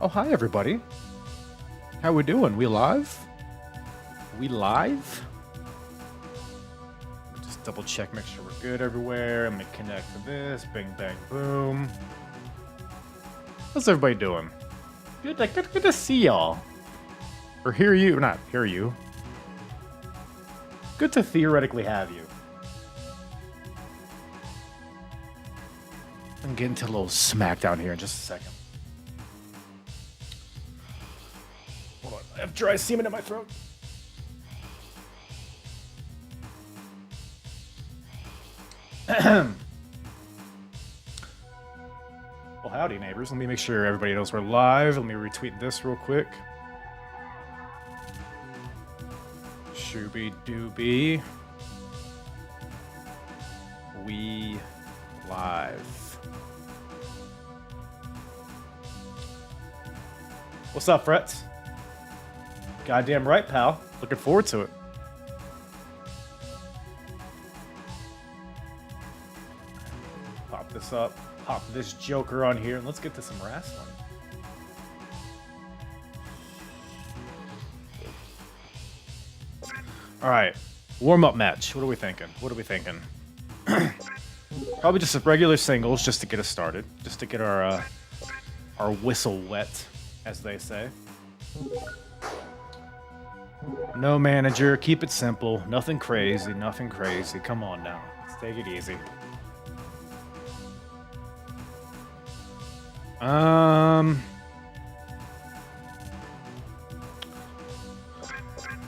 Oh, hi, everybody. How we doing? We live? We live? Just double check, make sure we're good everywhere. I'm gonna connect to this. Bing, bang, boom. How's everybody doing? Good, good to see y'all. Or hear you, not hear you. Good to theoretically have you. I'm getting to a little Smackdown here in just a second. Hold on, I have dry semen in my throat. Well, howdy, neighbors. Let me make sure everybody knows we're live. Let me retweet this real quick. Shooby dooby. We live. What's up, Frets? Goddamn right, pal. Looking forward to it. Pop this up. Pop this joker on here, and let's get to some wrestling. All right, warm-up match. What are we thinking? What are we thinking? Probably just a regular singles, just to get us started, just to get our whistle wet, as they say. No manager, keep it simple. Nothing crazy, nothing crazy. Come on now, let's take it easy.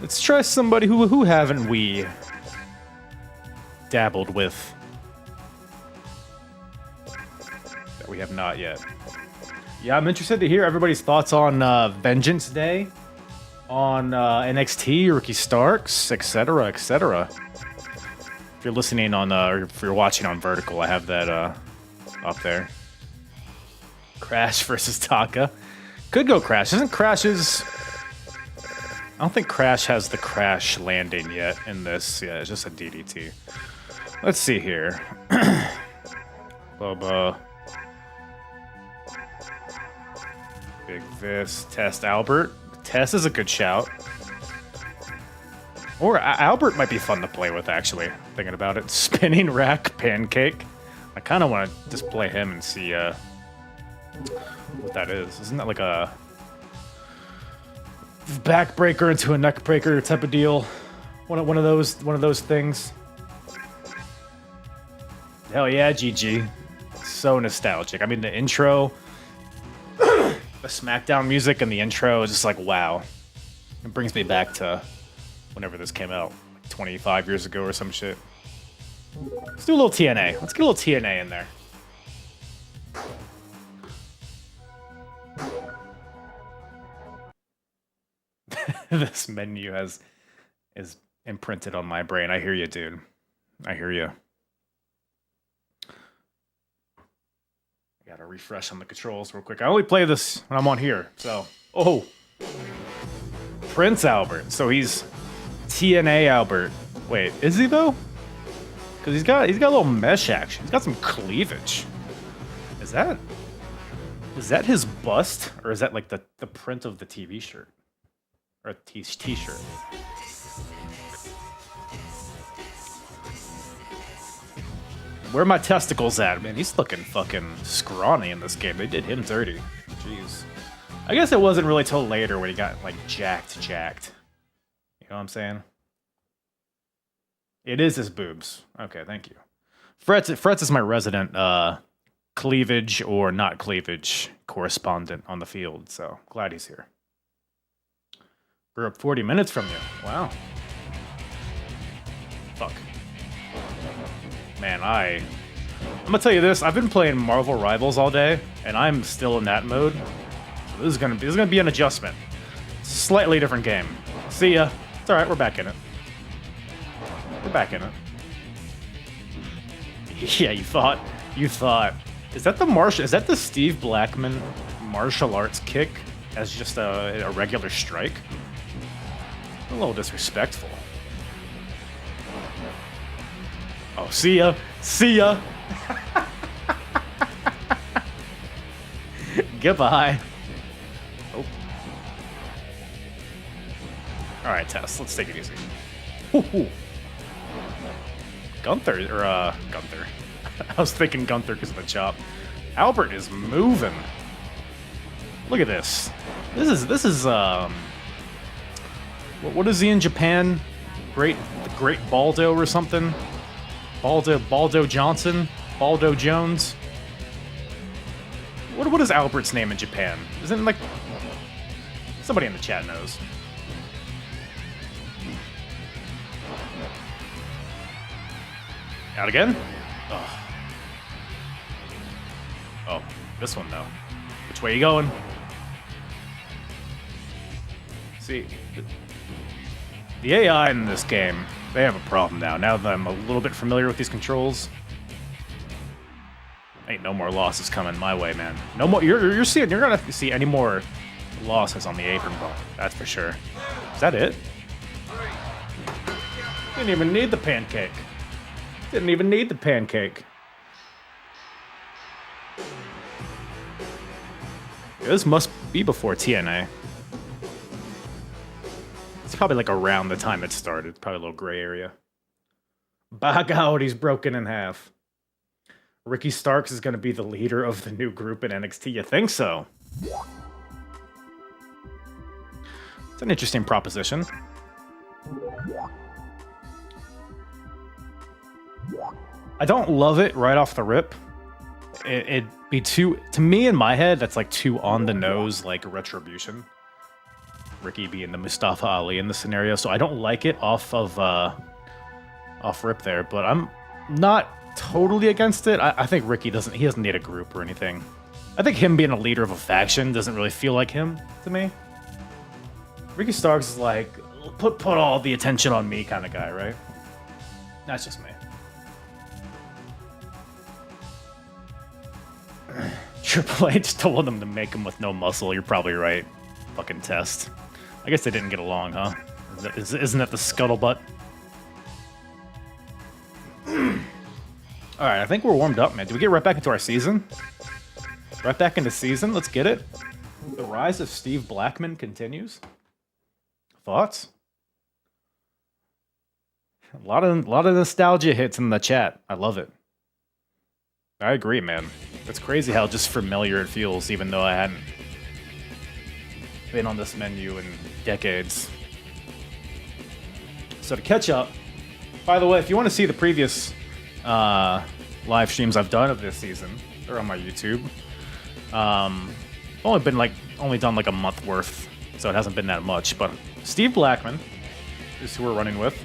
Let's try somebody who haven't we dabbled with. That we have not yet. Yeah, I'm interested to hear everybody's thoughts on Vengeance Day, on NXT, Ricky Starks, etc., etc. If you're listening on, or if you're watching on Vertical, I have that up there. Crash versus Taka. Could go Crash. Isn't Crash's... I don't think Crash has the crash landing yet in this. Yeah, it's just a DDT. Let's see here. Bubba. Big Vis. Test Albert. Test is a good shout. Or Albert might be fun to play with, actually. Thinking about it. Spinning Rack Pancake. I kind of want to just play him and see what that is. Isn't that like a backbreaker into a neckbreaker type of deal? One of those things. Hell yeah, GG. So nostalgic. I mean, the intro, the Smackdown music and the intro is just like, wow. It brings me back to whenever this came out, like 25 years ago or some shit. Let's do a little TNA. Let's get a little TNA in there. This menu is imprinted on my brain. I hear you, dude. I hear you. I gotta refresh on the controls real quick. I only play this when I'm on here, so... Oh! Prince Albert. So he's TNA Albert. Wait, is he though? Because he's got a little mesh action. He's got some cleavage. Is that his bust? Or is that like the print of the TV shirt? Or a t-shirt. Where are my testicles at, man? He's looking fucking scrawny in this game. They did him dirty. Jeez. I guess it wasn't really till later when he got, like, jacked. You know what I'm saying? It is his boobs. Okay, thank you. Frets is my resident cleavage or not cleavage correspondent on the field, so glad he's here. We're up 40 minutes from you. Wow. Fuck. Man, I'm gonna tell you this. I've been playing Marvel Rivals all day, and I'm still in that mode. So this is gonna be an adjustment. Slightly different game. See ya. It's all right. We're back in it. We're back in it. Yeah, you thought. Is that the Steve Blackman martial arts kick as just a regular strike? A little disrespectful. Oh, see ya. Goodbye. Oh. All right, Tess. Let's take it easy. Woo-hoo. Gunther. I was thinking Gunther because of the chop. Albert is moving. Look at this. This is what is he in Japan? Great Baldo or something? Baldo Johnson? Baldo Jones? What is Albert's name in Japan? Isn't it like somebody in the chat knows? Out again? Oh. Oh, this one though. Which way you going? See, the AI in this game, they have a problem now. Now that I'm a little bit familiar with these controls, ain't no more losses coming my way, man. No more. You're gonna see any more losses on the apron ball. That's for sure. Is that it? Didn't even need the pancake. Didn't even need the pancake. This must be before TNA. It's probably like around the time it started. Probably a little gray area. By God, he's broken in half. Ricky Starks is going to be the leader of the new group in NXT. You think so? It's an interesting proposition. I don't love it right off the rip. It'd be too, to me in my head, that's like too on the nose, like Retribution. Ricky being the Mustafa Ali in the scenario, so I don't like it off rip there, but I'm not totally against it. I think Ricky doesn't need a group or anything. I think him being a leader of a faction doesn't really feel like him to me. Ricky Starks is like, put all the attention on me kind of guy, right? That's just me. Triple H told him to make him with no muscle. You're probably right. Fucking test. I guess they didn't get along, huh? Isn't that the scuttlebutt? Alright, I think we're warmed up, man. Do we get right back into our season? Right back into season? Let's get it. The rise of Steve Blackman continues. Thoughts? A lot of nostalgia hits in the chat. I love it. I agree, man. It's crazy how just familiar it feels, even though I hadn't been on this menu in decades. So to catch up, by the way, if you want to see the previous live streams I've done of this season, they're on my YouTube. Only done like a month worth, so it hasn't been that much. But Steve Blackman is who we're running with.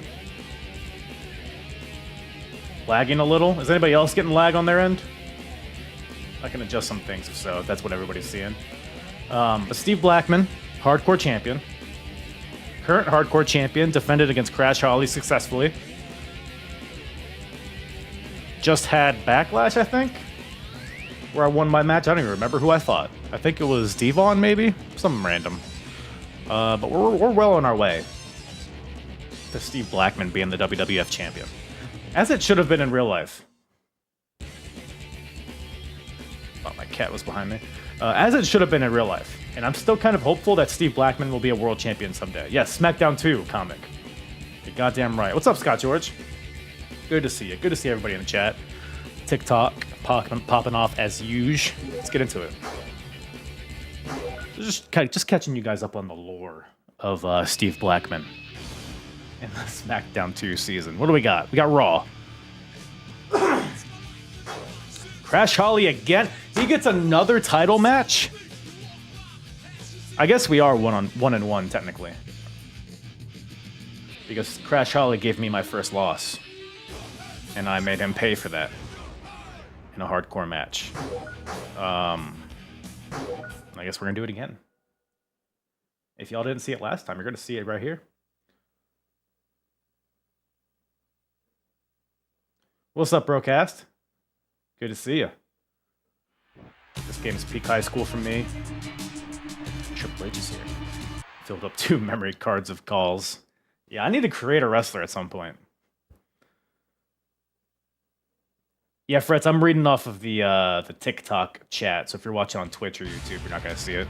Lagging a little. Is anybody else getting lag on their end? I can adjust some things if so, if that's what everybody's seeing. But Steve Blackman, hardcore champion. Current hardcore champion, defended against Crash Holly successfully. Just had Backlash, I think, where I won my match. I don't even remember who I fought. I think it was Devon, maybe? Something random. But we're well on our way to Steve Blackman being the WWF champion. As it should have been in real life. Oh, my cat was behind me. As it should have been in real life. And I'm still kind of hopeful that Steve Blackman will be a world champion someday. Yes, Smackdown 2 comic. You're goddamn right. What's up, Scott George? Good to see you. Good to see everybody in the chat. TikTok popping off as usual. Let's get into it. Just catching you guys up on the lore of Steve Blackman in the Smackdown 2 season. What do we got? We got Raw. Crash Holly again. He gets another title match. I guess we are 1-1 technically, because Crash Holly gave me my first loss, and I made him pay for that in a hardcore match. I guess we're gonna do it again. If y'all didn't see it last time, you're gonna see it right here. What's up, Brocast? Good to see you. This game is peak high school for me. Triple H is here. Filled up 2 memory cards of calls. Yeah, I need to create a wrestler at some point. Yeah, Fretz, I'm reading off of the TikTok chat, so if you're watching on Twitch or YouTube, you're not gonna see it.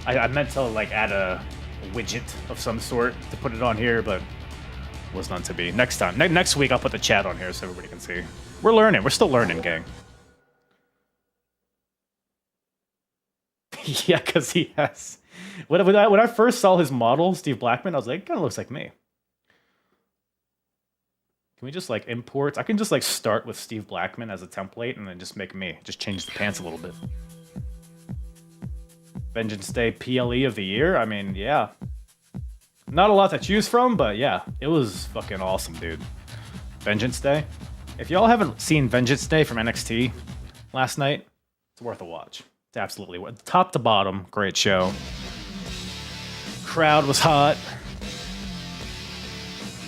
I meant to like add a widget of some sort to put it on here, but was not to be. Next time. Next week I'll put the chat on here so everybody can see. We're learning. We're still learning, gang. Yeah, because he has... When I first saw his model, Steve Blackman, I was like, kind of looks like me. Can we just like import? I can just like start with Steve Blackman as a template and then just make me. Just change the pants a little bit. Vengeance Day PLE of the year? I mean, yeah. Not a lot to choose from, but yeah. It was fucking awesome, dude. Vengeance Day. If y'all haven't seen Vengeance Day from NXT last night, it's worth a watch. It's absolutely worth top to bottom. Great show. Crowd was hot.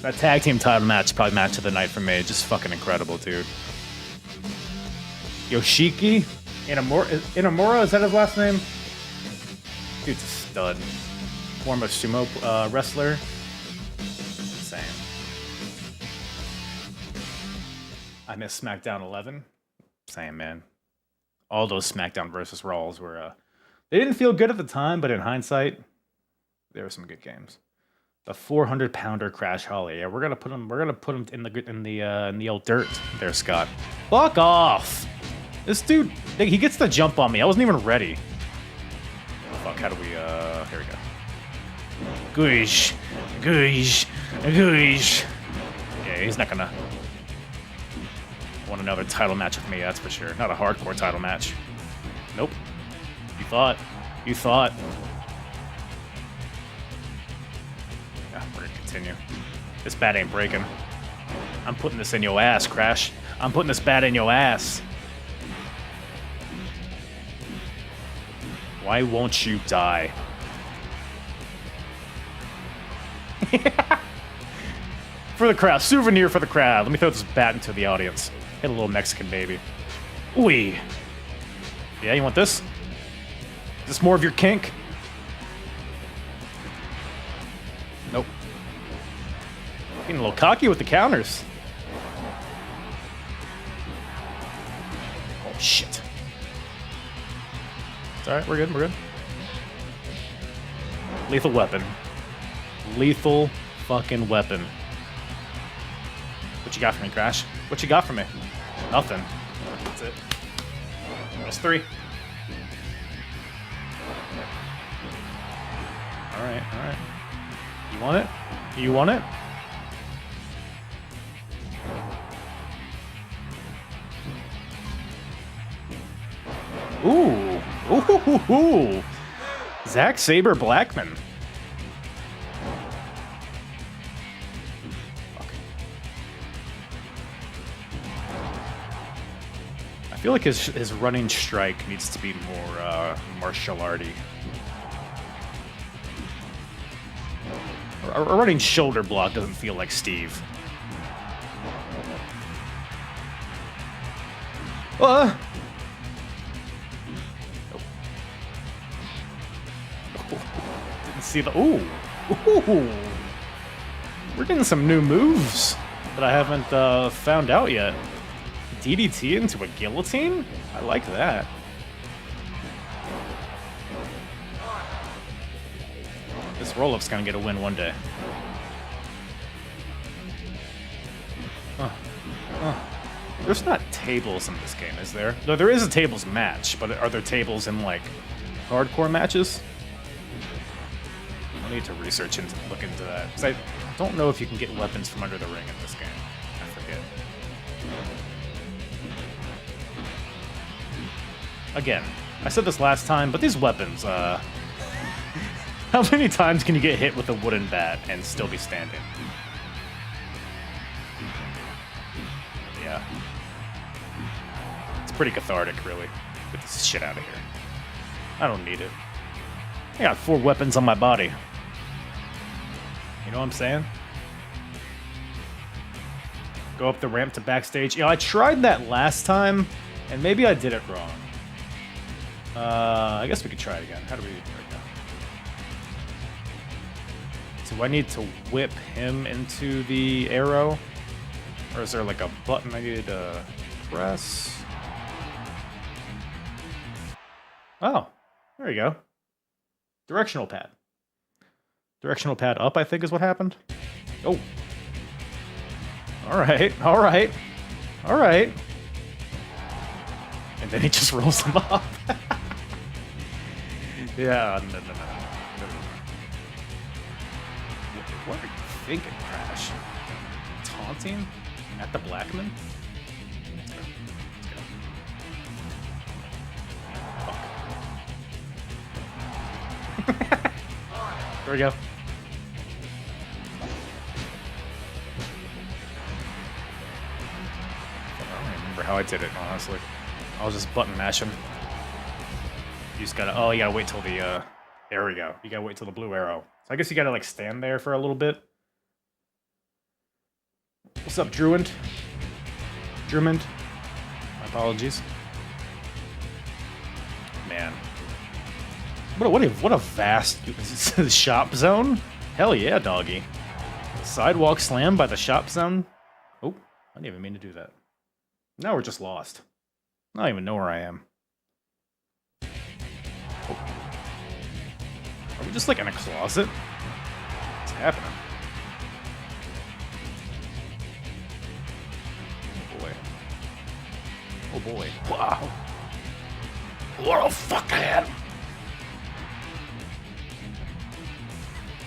That tag team title match, probably match of the night for me. Just fucking incredible, dude. Yoshiki? Inamura, is that his last name? Dude's a stud. Former sumo wrestler. Insane. I miss Smackdown 11. Same, man. All those Smackdown versus Raws were... they didn't feel good at the time, but in hindsight, there were some good games. The 400-pounder Crash Holly. Yeah, we're gonna put him in the old dirt there, Scott. Fuck off! This dude, he gets the jump on me. I wasn't even ready. Oh, fuck, how do we, here we go. Goosh. Goosh. Goosh. Yeah, he's not gonna want another title match with me, that's for sure. Not a hardcore title match. Nope. You thought. You thought. Yeah, we're gonna continue. This bat ain't breaking. I'm putting this in your ass, Crash. I'm putting this bat in your ass. Why won't you die? For the crowd. Souvenir for the crowd. Let me throw this bat into the audience. Hit a little Mexican baby. Ooh. Yeah, you want this? Is this more of your kink? Nope. Getting a little cocky with the counters. Oh, shit. It's alright, we're good, we're good. Lethal weapon. Lethal fucking weapon. What you got for me, Crash? What you got for me? Nothing. That's it. That's 3. Alright, alright. You want it? You want it? Ooh. Ooh. Zack Sabre Blackman. Fuck. I feel like his running strike needs to be more martial arty. A running shoulder block doesn't feel like Steve. Nope. Didn't see the... Ooh. We're getting some new moves that I haven't found out yet. DDT into a guillotine? I like that. This roll-up's gonna get a win one day. There's not tables in this game, is there? No, there is a tables match, but are there tables in, like, hardcore matches? I need to look into that. Because I don't know if you can get weapons from under the ring in this game. I forget. Again, I said this last time, but these weapons, how many times can you get hit with a wooden bat and still be standing? Yeah. It's pretty cathartic, really. Get this shit out of here. I don't need it. I got 4 weapons on my body. You know what I'm saying? Go up the ramp to backstage. You know, I tried that last time, and maybe I did it wrong. I guess we could try it again. How do we... There we go. Do I need to whip him into the arrow? Or is there like a button I need to press? Oh, there you go. Directional pad. Directional pad up, I think, is what happened. Oh. Alright, alright. Alright. And then he just rolls them up. Yeah, no. What are you thinking, Crash? Taunting? At the Blackman? Let's go. Fuck. There we go. I don't remember how I did it, honestly. I was just button mashing. You just gotta, oh, you gotta wait till the, there we go. You gotta wait till the blue arrow. So I guess you gotta, like, stand there for a little bit. What's up, Druid? Drummond? My apologies. Man. What a vast shop zone. Hell yeah, doggy. Sidewalk slam by the shop zone. Oh, I didn't even mean to do that. Now we're just lost. I don't even know where I am. Oh. Are we just like in a closet? What's happening? Oh boy. Oh boy. Wow. What a fuckhead!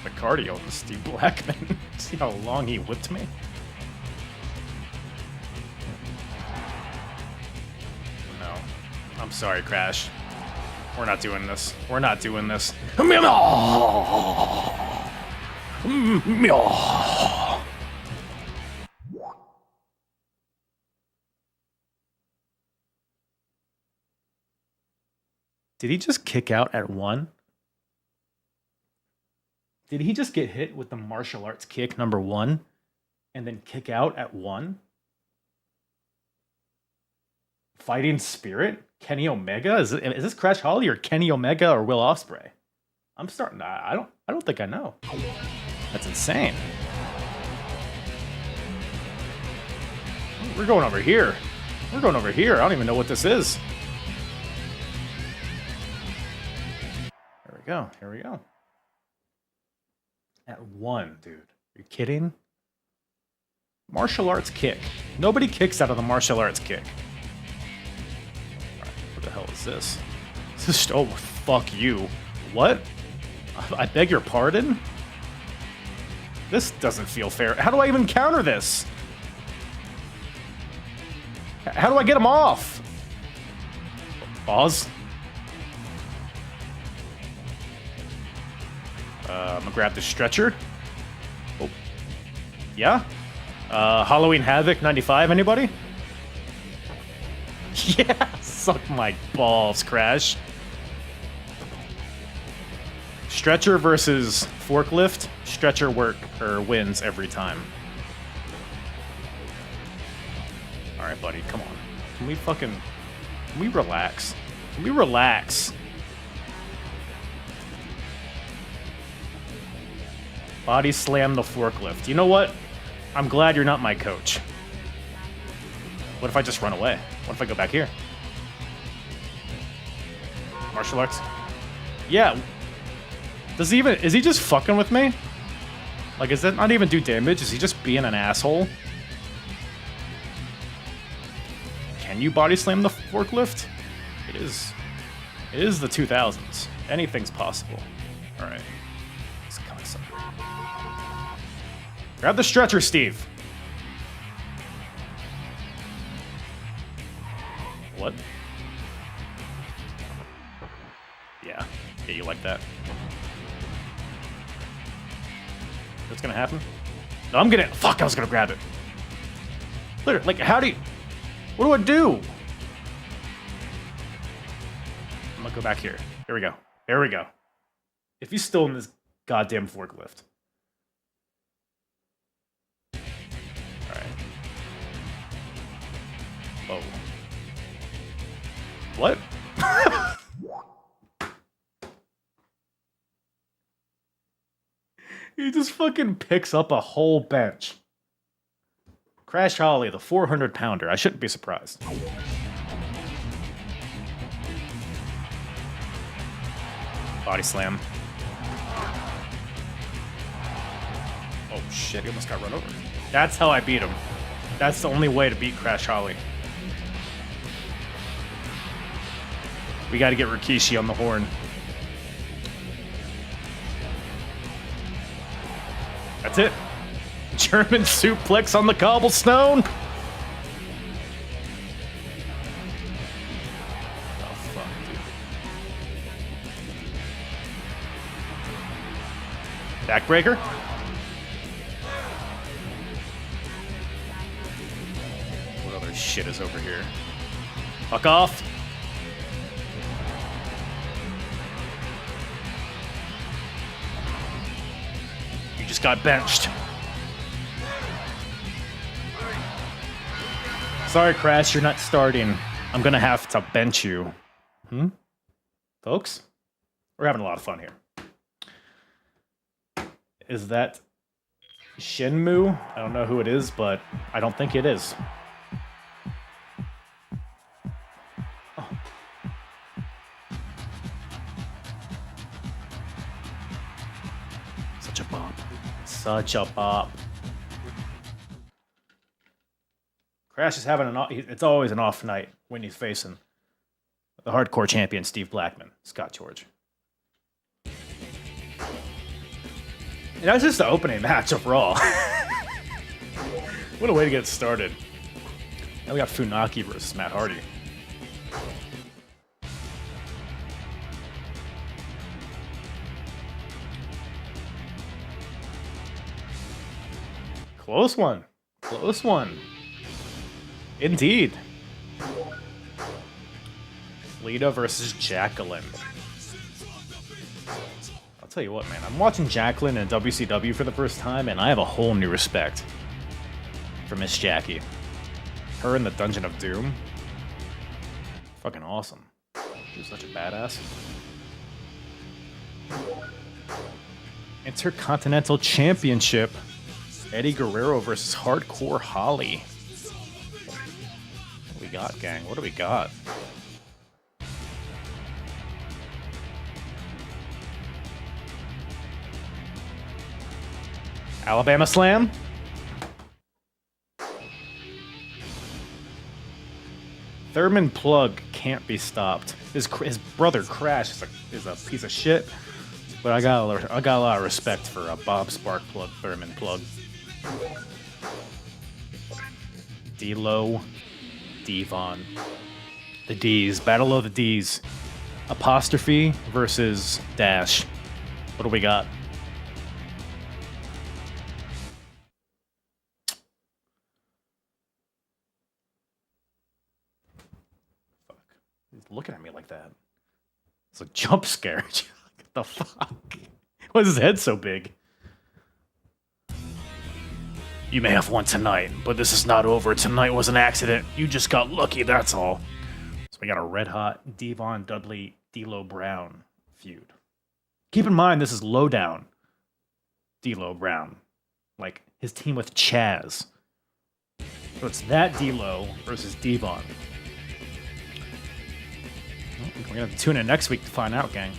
The cardio of Steve Blackman. See how long he whipped me? No. I'm sorry, Crash. We're not doing this. We're not doing this. Did he just kick out at 1? Did he just get hit with the martial arts kick number 1 and then kick out at 1? Fighting Spirit? Kenny Omega? Is this Crash Holly or Kenny Omega or Will Ospreay? I'm starting to, I don't think I know. That's insane. We're going over here. We're going over here. I don't even know what this is. Here we go. Here we go. At 1, dude. Are you kidding? Martial arts kick. Nobody kicks out of the martial arts kick. What the hell is this? Oh, fuck you. What? I beg your pardon? This doesn't feel fair. How do I even counter this? How do I get him off? Pause. I'm gonna grab the stretcher. Oh. Yeah? Halloween Havoc 95, anybody? Yeah! Suck my balls, Crash. Stretcher versus forklift. Stretcher wins every time. Alright, buddy, come on. Can we relax? Can we relax? Body slam the forklift. You know what? I'm glad you're not my coach. What if I just run away? What if I go back here? Martial arts? Yeah. Is he just fucking with me? Like, does that not even do damage? Is he just being an asshole? Can you body slam the forklift? It is the 2000s. Anything's possible. Alright. This kind of sucks. Grab the stretcher, Steve. What? Yeah. Yeah, you like that. What's gonna happen? No, I'm gonna... Fuck, I was gonna grab it. Literally, like, how do you... What do I do? I'm gonna go back here. Here we go. There we go. If he's still in this goddamn forklift. Alright. Oh. What? He just fucking picks up a whole bench. Crash Holly, the 400-pounder. I shouldn't be surprised. Body slam. shit, he almost got run over. That's how I beat him. That's the only way to beat Crash Holly. We gotta get Rikishi on the horn. That's it. German suplex on the cobblestone. Oh, fuck, dude. Backbreaker. What other shit is over here? Fuck off. You just got benched. Sorry, Crash, you're not starting. I'm gonna have to bench you. Folks? We're having a lot of fun here. Is that Shenmue? I don't know who it is, but I don't think it is. Oh. Such a bop. Such a bop. Crash is having it's always an off night when he's facing the hardcore champion, Steve Blackman, Scott George. And that's just the opening match of Raw. What a way to get started. Now we got Funaki versus Matt Hardy. Close one. Close one. Indeed. Lita versus Jacqueline. I'll tell you what, man. I'm watching Jacqueline in WCW for the first time, and I have a whole new respect for Miss Jackie. Her in the Dungeon of Doom. Fucking awesome. She was such a badass. Intercontinental Championship. Eddie Guerrero versus Hardcore Holly. What do we got, gang? What do we got? Alabama Slam. Thurman Plug can't be stopped. His brother Crash is a piece of shit, but I got a lot of respect for Bob Sparkplug Thurman Plug. D-Lo, Devon, the D's, Battle of the D's, Apostrophe versus Dash. What do we got? Fuck. He's looking at me like that. It's a jump scare. What the fuck? Why is his head so big? You may have won tonight, but this is not over. Tonight was an accident. You just got lucky, that's all. So we got a red-hot Devon Dudley, D'Lo Brown feud. Keep in mind, this is Lowdown D'Lo Brown. Like, his team with Chaz. So it's that D'Lo versus Devon. Well, we're going to tune in next week to find out, gang.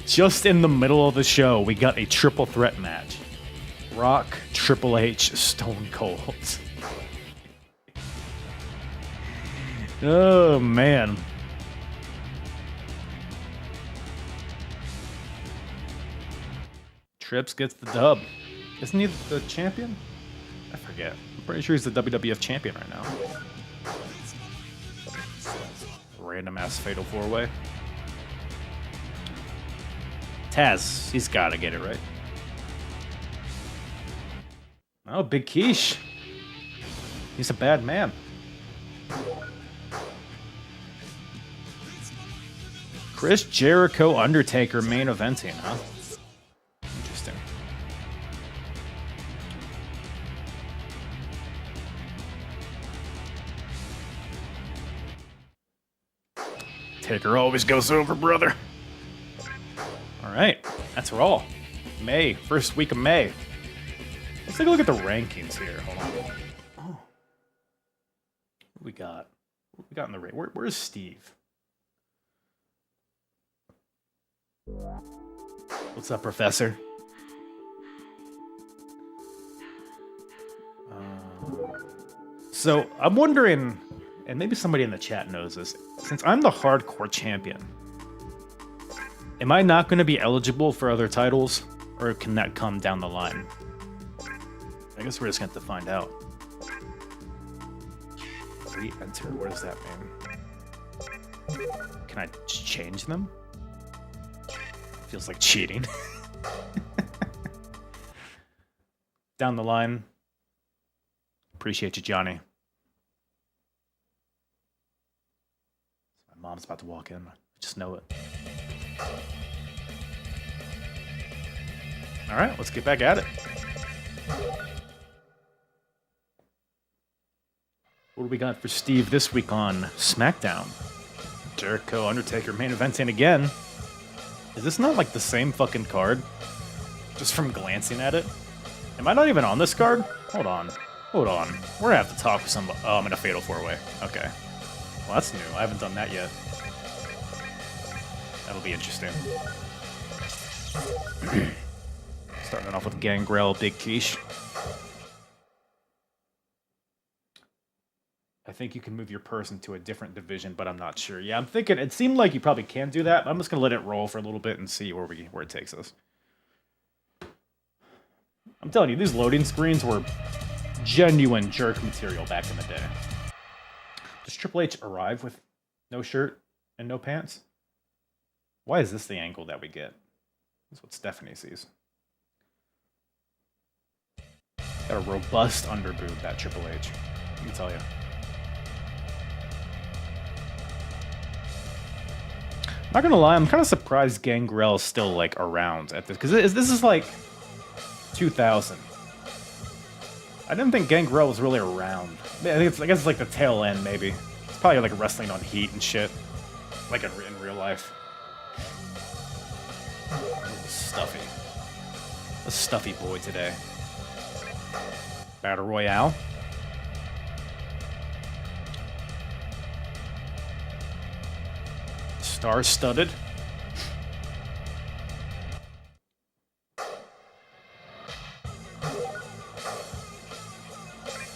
Just in the middle of the show, we got a triple threat match. Rock, Triple H, Stone Cold. Oh, man. Trips gets the dub. Isn't he the champion? I forget. I'm pretty sure he's the WWF champion right now. Random ass fatal 4-way. Taz, he's gotta get it right. Oh, Big Quiche. He's a bad man. Chris Jericho Undertaker main eventing, huh? Interesting. Taker always goes over, brother. All right, that's Raw. May, first week of May. Let's take a look at the rankings here. Hold on. Oh. What we got? What we got in the rate? Where's Steve? What's up, Professor? So, I'm wondering, and maybe somebody in the chat knows this, since I'm the hardcore champion, am I not going to be eligible for other titles, or can that come down the line? I guess we're just going to have to find out. Re-enter, what does that mean? Can I change them? Feels like cheating. Down the line. Appreciate you, Johnny. My mom's about to walk in. I just know it. All right, let's get back at it. What do we got for Steve this week on Smackdown? Jericho, Undertaker main eventing again. Is this not like the same fucking card? Just from glancing at it? Am I not even on this card? Hold on. Hold on. We're gonna have to talk with somebody. Oh, I'm in a Fatal 4-Way. Okay. Well, that's new. I haven't done that yet. That'll be interesting. Starting off with Gangrel, Big Quiche. I think you can move your person to a different division, but I'm not sure. Yeah, I'm thinking it seemed like you probably can do that. I'm just gonna let it roll for a little bit and see where it takes us. I'm telling you, these loading screens were genuine jerk material back in the day. Does Triple H arrive with no shirt and no pants? Why is this the angle that we get? That's what Stephanie sees. Got a robust underboob, that Triple H. Let me tell you. Not gonna lie, I'm kind of surprised Gangrel's still like around at this, because this is like 2000. I didn't think Gangrel was really around. I guess it's like the tail end, maybe. It's probably like wrestling on Heat and shit, like in real life. Stuffy, a stuffy boy today. Battle Royale. Star-studded.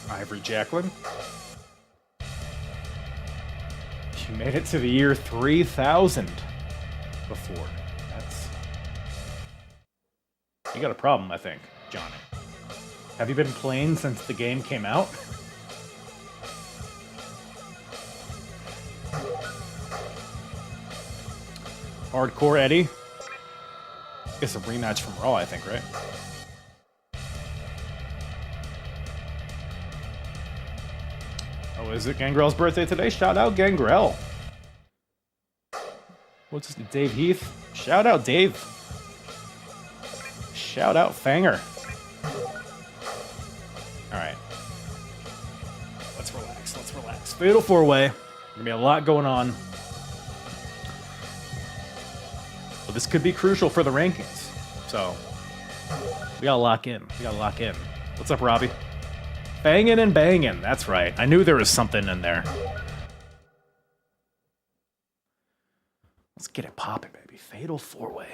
Ivory Jacqueline. She made it to the year 3000 before. That's... You got a problem, I think, Johnny. Have you been playing since the game came out? Hardcore Eddie. I guess a rematch from Raw, I think, right? Oh, is it Gangrel's birthday today? Shout out Gangrel. What's this? Dave Heath? Shout out Dave. Shout out Fanger. Alright. Let's relax. Let's relax. Fatal 4-Way. Gonna be a lot going on. But this could be crucial for the rankings. So, we gotta lock in. We gotta lock in. What's up, Robbie? Bangin' and bangin'. That's right. I knew there was something in there. Let's get it poppin', baby. Fatal 4-Way.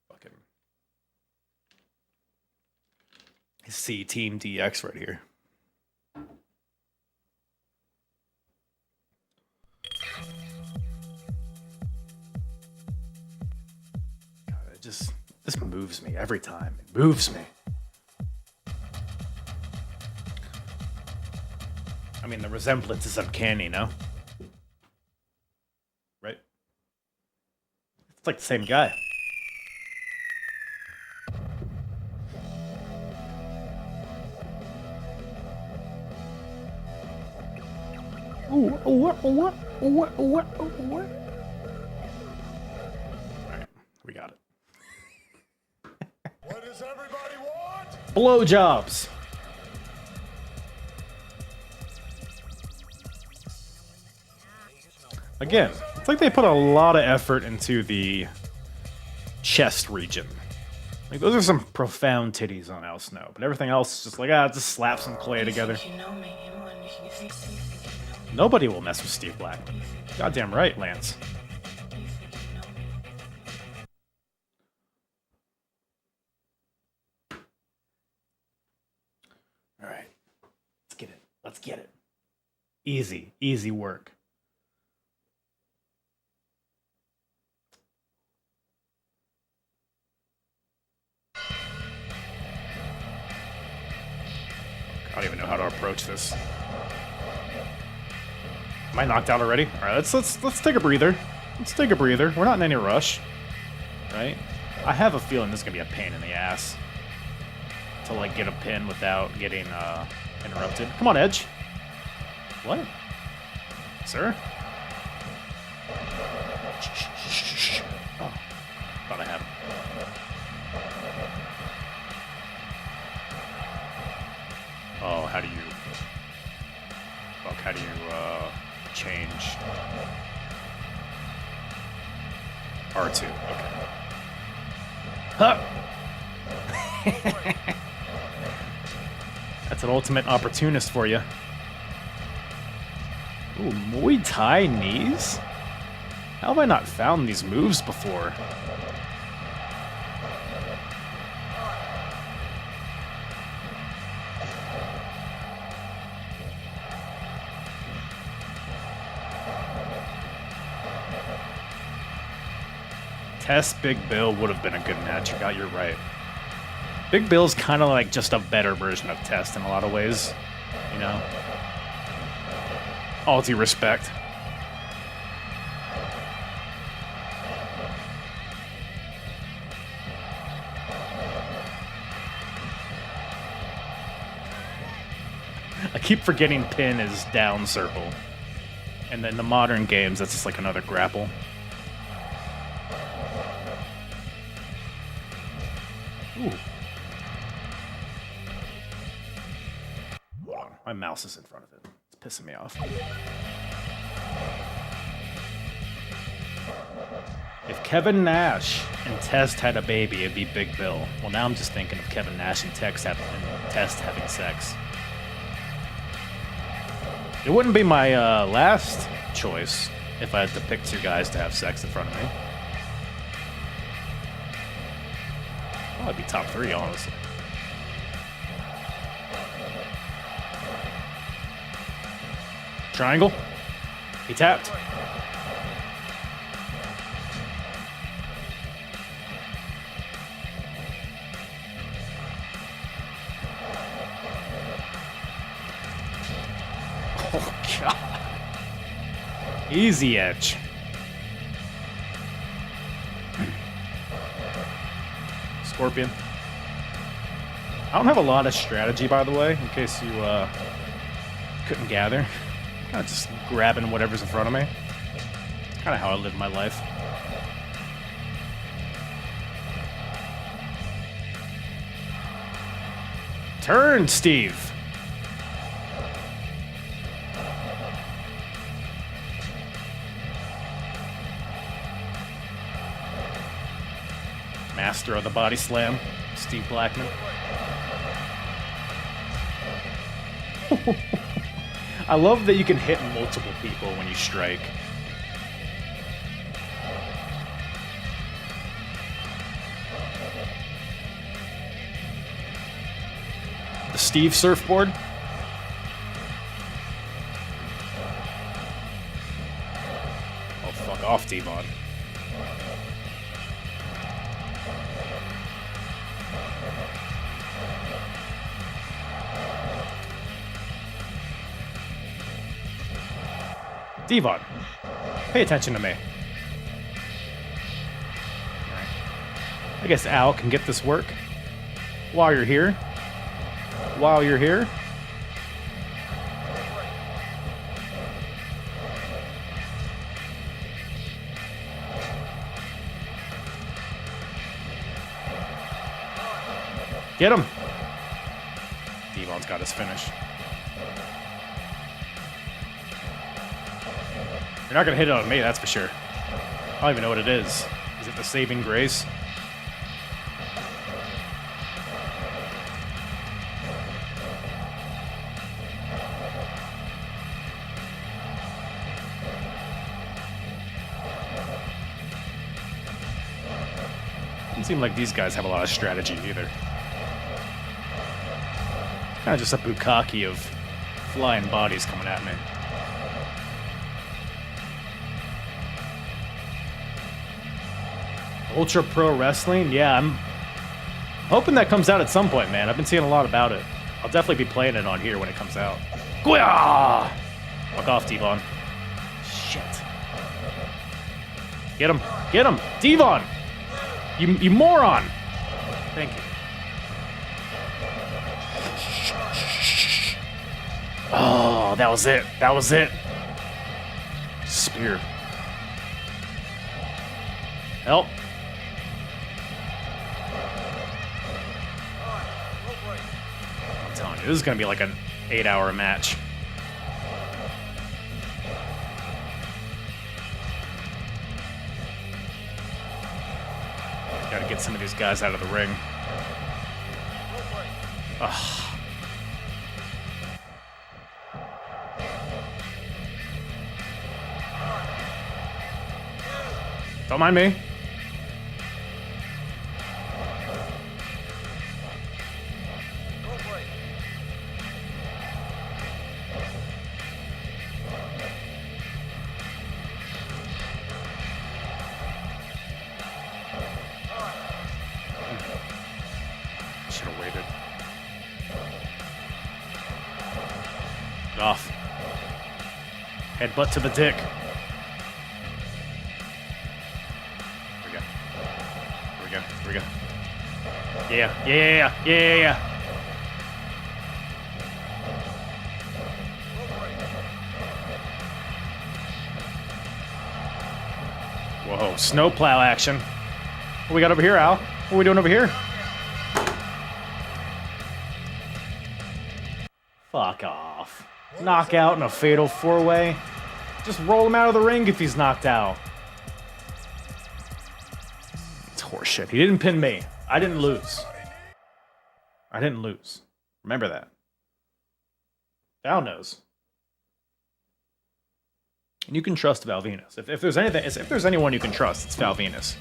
Fucking. I see Team DX right here. God, this moves me every time. It moves me. I mean, the resemblance is uncanny, no? Right? It's like the same guy. What? Alright, we got it. What does everybody want? Blowjobs. Again, it's like they put a lot of effort into the chest region. Like, those are some profound titties on Al Snow, but everything else is just like, just slap some clay together. Nobody will mess with Steve Blackman. Goddamn right, Lance. Let's get it. Easy, easy work. I don't even know how to approach this. Am I knocked out already? All right, let's take a breather. Let's take a breather. We're not in any rush, right? I have a feeling this is gonna be a pain in the ass to like get a pin without getting interrupted. Come on, Edge. What, sir? Oh, thought I had him. Oh, how do you? Fuck, how do you change? R2. Okay. Huh. That's an ultimate opportunist for you. Ooh, Muay Thai knees? How have I not found these moves before? Test Big Bill would have been a good match. You're right. Big Bill's kind of like just a better version of Test in a lot of ways, you know? All due respect. I keep forgetting pin is down circle. And then the modern games, that's just like another grapple. Ooh. Hold on, my mouse is in front of it. It's pissing me off. If Kevin Nash and Test had a baby, it'd be Big Bill. Well, now I'm just thinking of Kevin Nash and Test having sex. It wouldn't be my last choice if I had to pick two guys to have sex in front of me. I'd be top 3, honestly. Triangle. He tapped. Oh, God. Easy Edge. Scorpion. I don't have a lot of strategy, by the way, in case you couldn't gather. Kind of just grabbing whatever's in front of me. Kind of how I live my life. Turn, Steve. Master of the body slam, Steve Blackman. I love that you can hit multiple people when you strike. The Steve surfboard. Oh, fuck off, Devon. Devon, pay attention to me. Right. I guess Al can get this work while you're here. While you're here. Get him. Devon's got his finish. You're not gonna hit it on me, that's for sure. I don't even know what it is. Is it the saving grace? Doesn't seem like these guys have a lot of strategy either. Kind of just a bukkake of flying bodies coming at me. Ultra Pro Wrestling? Yeah, I'm hoping that comes out at some point, man. I've been seeing a lot about it. I'll definitely be playing it on here when it comes out. Gwyah! Fuck off, Devon. Shit. Get him. Get him. Devon! You moron! Thank you. Oh, that was it. That was it. Spear. Help. I'm telling you, this is going to be like an 8-hour match. Gotta get some of these guys out of the ring. Ugh. Don't mind me. Should have waited. Get off. Headbutt to the dick. Here we go. Yeah. Whoa, snowplow action. What we got over here, Al? What are we doing over here? Fuck off. Knockout in a fatal 4-way. Just roll him out of the ring if he's knocked out. It's horseshit. He didn't pin me. I didn't lose. Remember that. Val knows. And you can trust Val Venus. If there's anything, if there's anyone you can trust, it's Val Venus.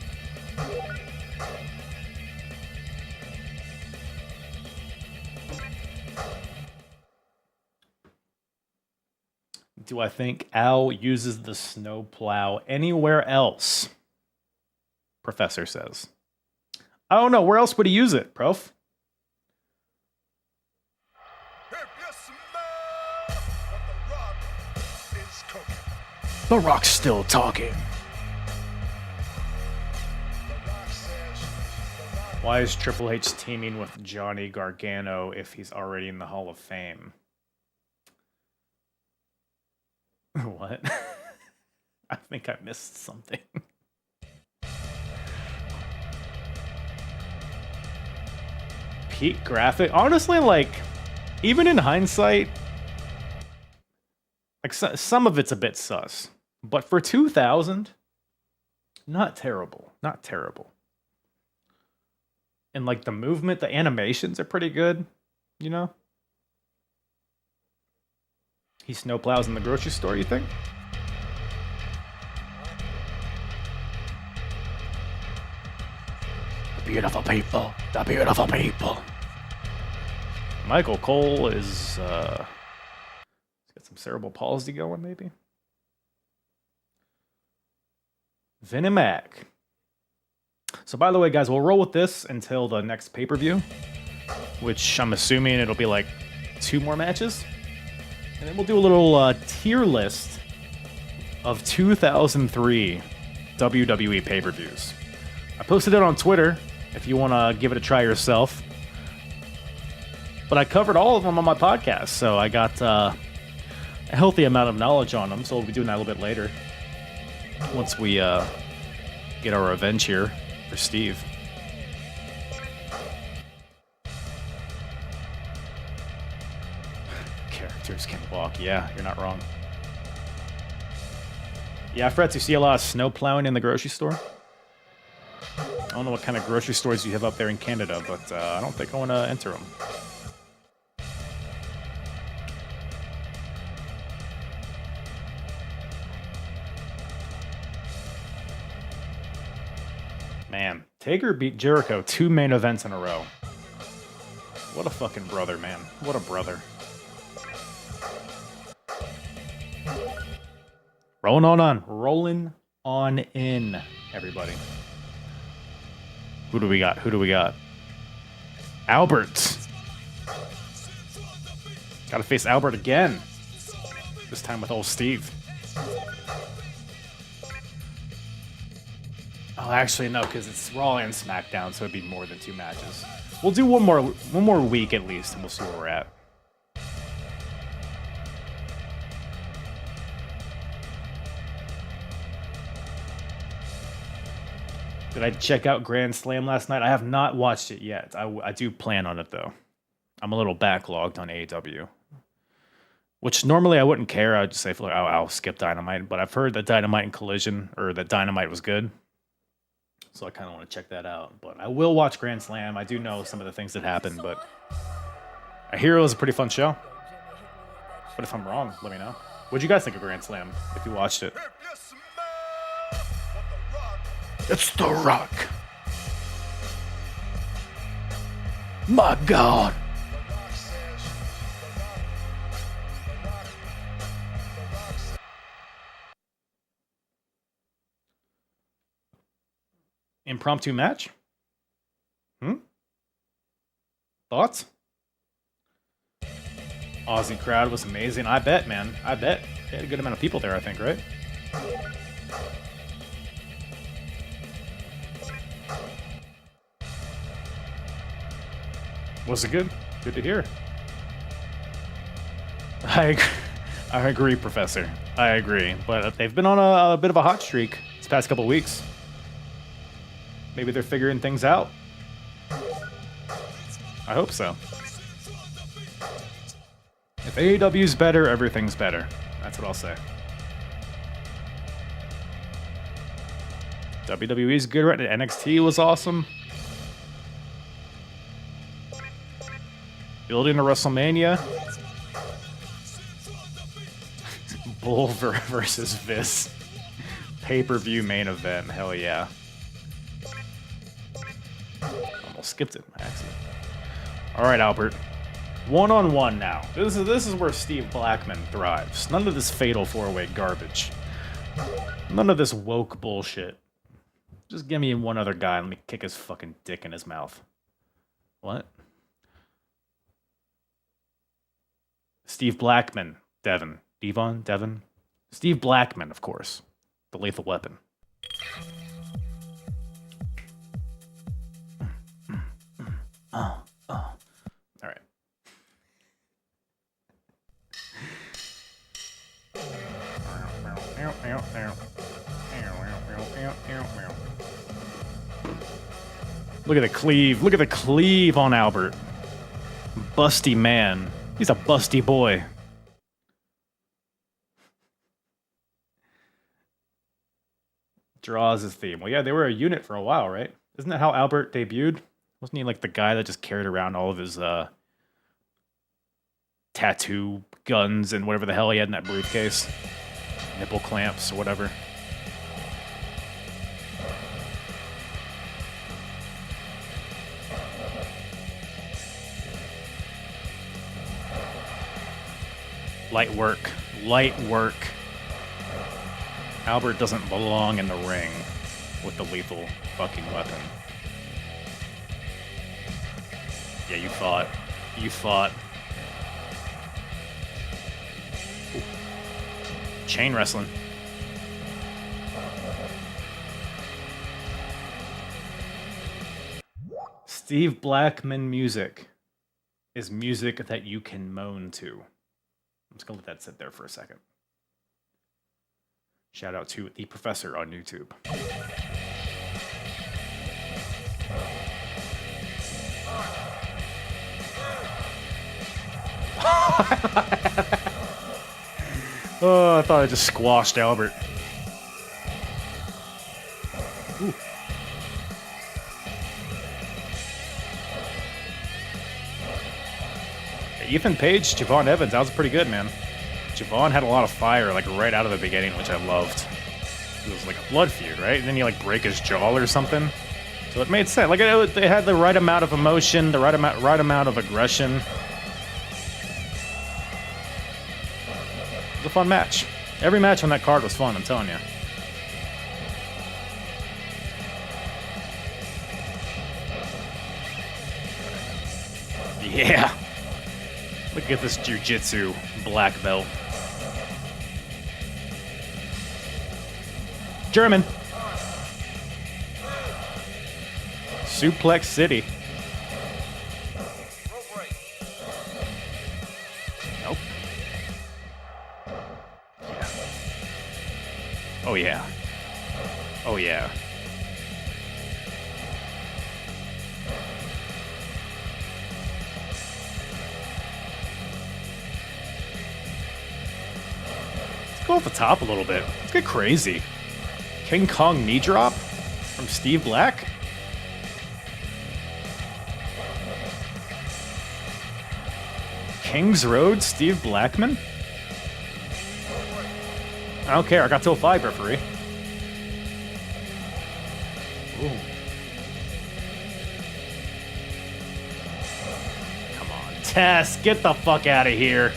Do I think Al uses the snowplow anywhere else? Professor says. I don't know. Where else would he use it, Prof? The Rock's still talking. Why is Triple H teaming with Johnny Gargano if he's already in the Hall of Fame? What? I think I missed something. Peak graphic? Honestly, like, even in hindsight, like, some of it's a bit sus. But for 2000, not terrible. Not terrible. And, like, the movement, the animations are pretty good, you know? He snowplows in the grocery store, you think? The beautiful people. The beautiful people. Michael Cole is, he's got some cerebral palsy going, maybe? Vinnie Mac. So, by the way, guys, we'll roll with this until the next pay-per-view, which I'm assuming it'll be like 2 more matches. And then we'll do a little tier list of 2003 WWE pay-per-views. I posted it on Twitter if you want to give it a try yourself. But I covered all of them on my podcast, so I got a healthy amount of knowledge on them, so we'll be doing that a little bit later. Once we get our revenge here for Steve. Characters can walk. Yeah, you're not wrong. Yeah, Fretz, you see a lot of snow plowing in the grocery store? I don't know what kind of grocery stores you have up there in Canada, but I don't think I want to enter them. Man, Taker beat Jericho 2 main events in a row. What a fucking brother, man. What a brother. Rolling on in, everybody. Who do we got? Who do we got? Albert. Gotta face Albert again. This time with old Steve. Oh, actually, no, because it's Raw and Smackdown, so it'd be more than 2 matches. We'll do one more week at least, and we'll see where we're at. Did I check out Grand Slam last night? I have not watched it yet. I do plan on it, though. I'm a little backlogged on AEW. Which normally I wouldn't care. I would just say, oh, I'll skip Dynamite. But I've heard that Dynamite and Collision, or that Dynamite was good. So I kind of want to check that out. But I will watch Grand Slam. I do know some of the things that happened, but I hear it was a pretty fun show. But if I'm wrong, let me know. What'd you guys think of Grand Slam, if you watched it? It's The Rock. My God. Impromptu match? Thoughts? Aussie crowd was amazing. I bet, man. I bet. They had a good amount of people there, I think, right? Was it good? Good to hear. I agree, Professor. I agree. But they've been on a bit of a hot streak this past couple weeks. Maybe they're figuring things out. I hope so. If AEW's better, everything's better. That's what I'll say. WWE's good right now. NXT was awesome. Building a WrestleMania. Bull versus Viz. Pay-per-view main event. Hell yeah. Almost skipped it by accident. All right, Albert. One-on-one now. This is where Steve Blackman thrives. None of this fatal four-way garbage. None of this woke bullshit. Just give me one other guy and let me kick his fucking dick in his mouth. What? Steve Blackman. Devon. Steve Blackman, of course. The Lethal Weapon. All right. Look at the cleave. Look at the cleave on Albert. Busty man. He's a busty boy. Draws his theme. Well, yeah, they were a unit for a while, right? Isn't that how Albert debuted? Wasn't he like the guy that just carried around all of his tattoo guns and whatever the hell he had in that briefcase? Nipple clamps or whatever. Light work. Light work. Albert doesn't belong in the ring with the lethal fucking weapon. Yeah, you thought. You thought. Ooh. Chain wrestling. Steve Blackman music is music that you can moan to. I'm just going to let that sit there for a second. Shout out to the Professor on YouTube. Oh, I thought I just squashed Albert. Ooh. Ethan Page, Javon Evans, that was pretty good, man. Javon had a lot of fire, like, right out of the beginning, which I loved. It was like a blood feud, right? And then you, like, break his jaw or something. So it made sense. Like, they had the right amount of emotion, the right amount of aggression. It was a fun match. Every match on that card was fun, I'm telling you. Yeah. Look at this jiu-jitsu black belt. German. Suplex City. Nope. Yeah. Oh yeah. Oh yeah. Let's go off the top a little bit. Let's get crazy. King Kong knee drop from Steve Black. Kings Road, Steve Blackman. I don't care. I got till 5, referee. Ooh. Come on, Tess, get the fuck out of here.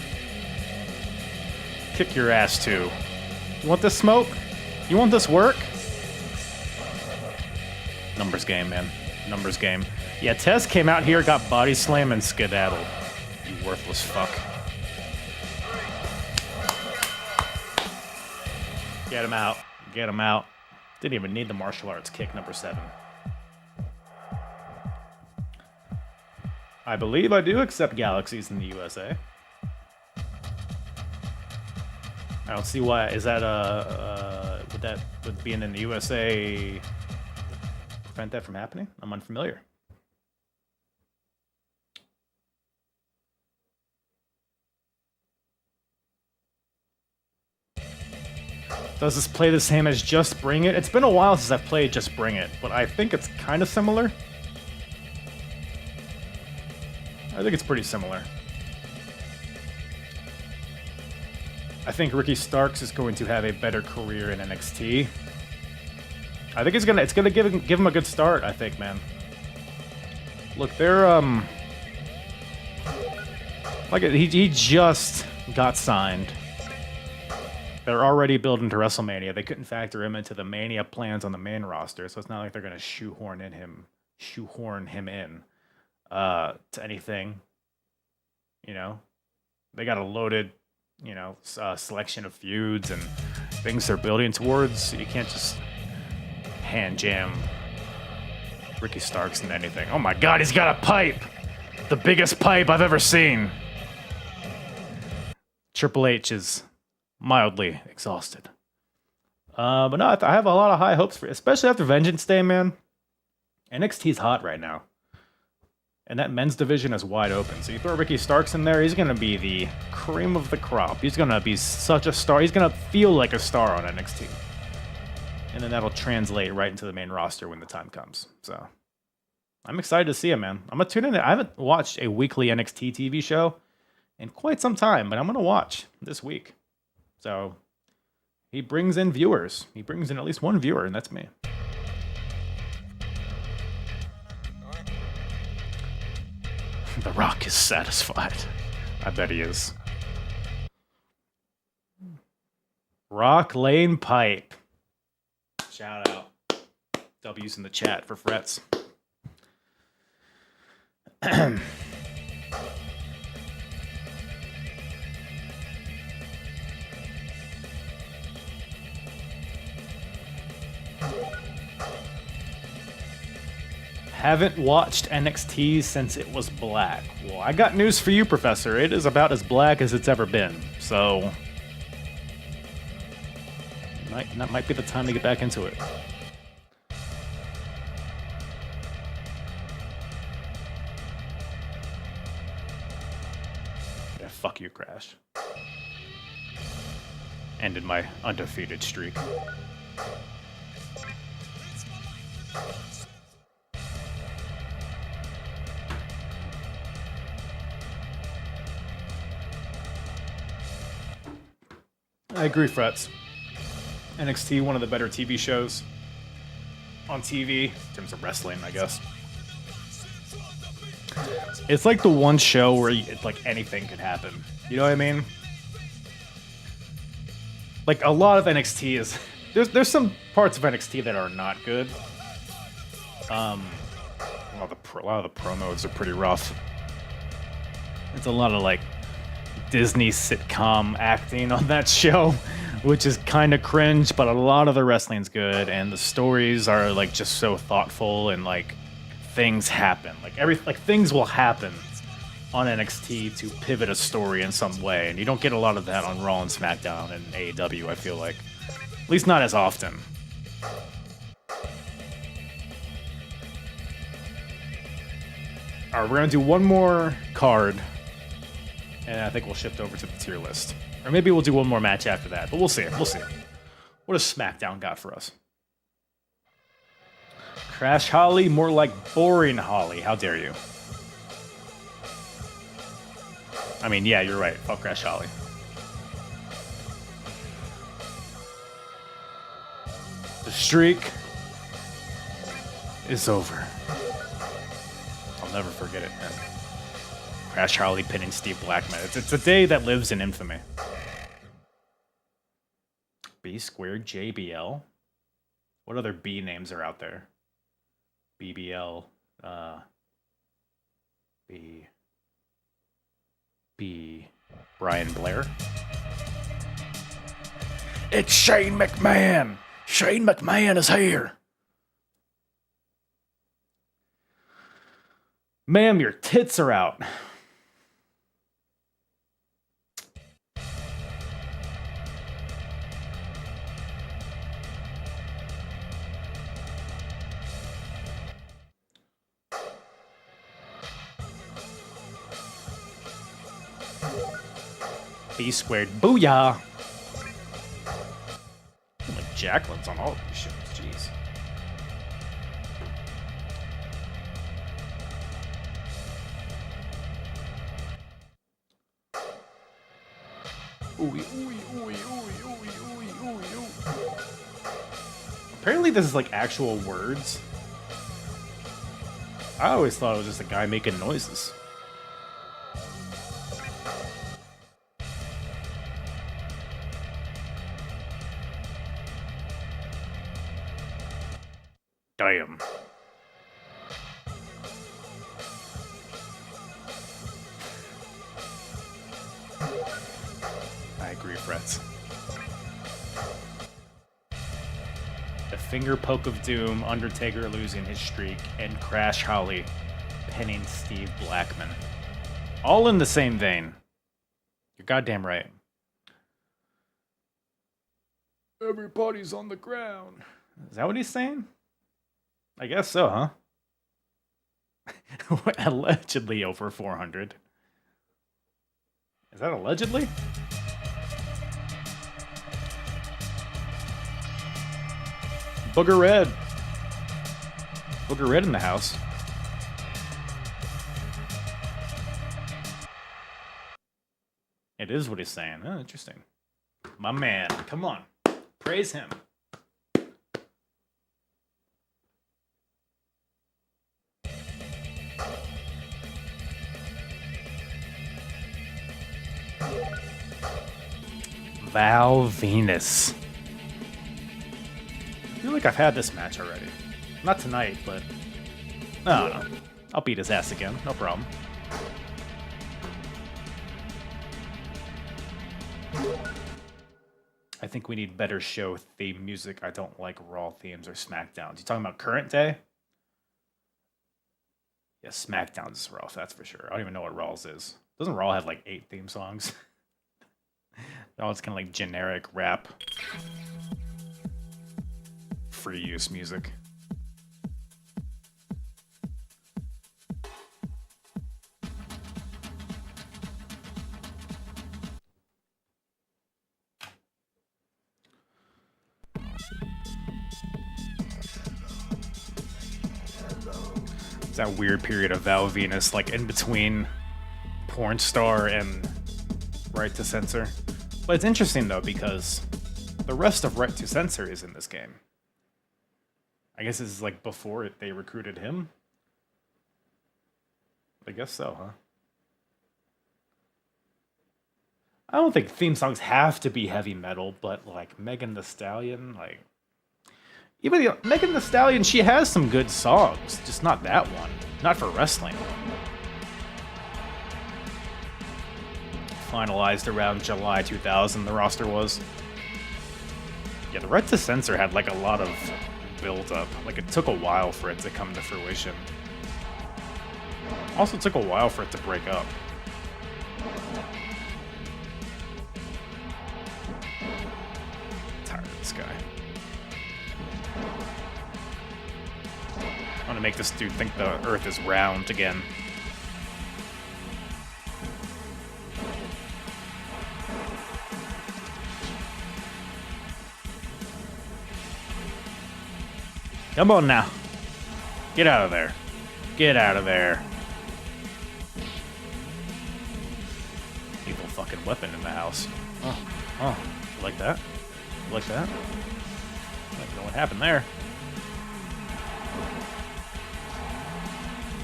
Kick your ass too. You want this smoke? You want this work? Numbers game, man. Numbers game. Yeah, Tess came out here, got body slam, and skedaddled. You worthless fuck. Get him out. Get him out. Didn't even need the martial arts kick, number 7. I believe I do accept galaxies in the USA. I don't see why. Is that would being in the USA prevent that from happening? I'm unfamiliar. Does this play the same as Just Bring It? It's been a while since I've played Just Bring It, but I think it's kind of similar. I think it's pretty similar. I think Ricky Starks is going to have a better career in NXT. I think it's gonna give him a good start, I think, man. Look, they're like he just got signed. They're already building to WrestleMania. They couldn't factor him into the Mania plans on the main roster, so it's not like they're gonna shoehorn him in to anything. You know, they got a loaded, you know, selection of feuds and things they're building towards. You can't just hand jam Ricky Starks into anything. Oh my God, he's got a pipe, the biggest pipe I've ever seen. Triple H is mildly exhausted. But no, I have a lot of high hopes for it, especially after Vengeance Day, man. NXT's hot right now. And that men's division is wide open. So you throw Ricky Starks in there, he's going to be the cream of the crop. He's going to be such a star. He's going to feel like a star on NXT. And then that'll translate right into the main roster when the time comes. So I'm excited to see him, man. I'm going to tune in. I haven't watched a weekly NXT TV show in quite some time, but I'm going to watch this week. So he brings in viewers. He brings in at least one viewer, and that's me. The Rock is satisfied. I bet he is. Rock Lane Pipe. Shout out. W's in the chat for Frets. Haven't watched NXT since it was black. Well, I got news for you, Professor. It is about as black as it's ever been. So, that might be the time to get back into it. Yeah, fuck you, Crash. Ended my undefeated streak. I agree, Frets. NXT, one of the better TV shows on TV, in terms of wrestling, I guess. It's like the one show where it's like anything could happen. You know what I mean? like a lot of NXT is there's some parts of NXT that are not good. A lot of the promos are pretty rough. It's a lot of like Disney sitcom acting on that show, which is kind of cringe, but a lot of the wrestling's good, and the stories are like just so thoughtful, and like things happen. Like things will happen on NXT to pivot a story in some way, and you don't get a lot of that on Raw and SmackDown and AEW, I feel like. At least not as often. Alright, we're gonna do one more card, and I think we'll shift over to the tier list. Or maybe we'll do one more match after that, but we'll see. We'll see. What does SmackDown got for us? Crash Holly, more like boring Holly. How dare you? I mean, yeah, you're right. Fuck Crash Holly. The streak is over. I'll never forget it, man. Crash Holly pinning Steve Blackman. It's a day that lives in infamy. B squared JBL? What other B names are out there? BBL, B. Brian Blair. It's Shane McMahon! Shane McMahon is here! Ma'am, your tits are out. B squared. Booyah! Like Jacqueline's on all of these shows. Jeez. Apparently this is like actual words. I always thought it was just a guy making noises. Damn. I agree, Fretz. The finger poke of doom, Undertaker losing his streak, and Crash Holly pinning Steve Blackman. All in the same vein. You're goddamn right. Everybody's on the ground. Is that what he's saying? I guess so, huh? Allegedly over 400. Is that allegedly? Booger Red. Booger Red in the house. It is what he's saying. Oh, interesting. My man, come on. Praise him. Val Venus. I feel like I've had this match already. Not tonight, but I don't know. I'll beat his ass again, no problem. I think we need better show theme music. I don't like Raw themes or SmackDowns. You talking about current day? Yeah, SmackDown's is rough, that's for sure. I don't even know what Raw's is. Doesn't Raw have like 8 theme songs? No, it's kind of like generic rap. Free use music. It's that weird period of Val Venus, like in between porn star and Right to Censor. But it's interesting though, because the rest of Right to Censor is in this game. I guess this is like before they recruited him. I guess so, huh? I don't think theme songs have to be heavy metal, but like Megan Thee Stallion, like even Megan Thee Stallion, she has some good songs, just not that one, not for wrestling. Finalized around July 2000, the roster was. Yeah, the Right to Censor had like a lot of build up. Like it took a while for it to come to fruition. Also took a while for it to break up. Tired of this guy. I want to make this dude think the Earth is round again. Come on now. Get out of there. Get out of there. Evil fucking weapon in the house. Oh, you like that? You like that? I don't know what happened there.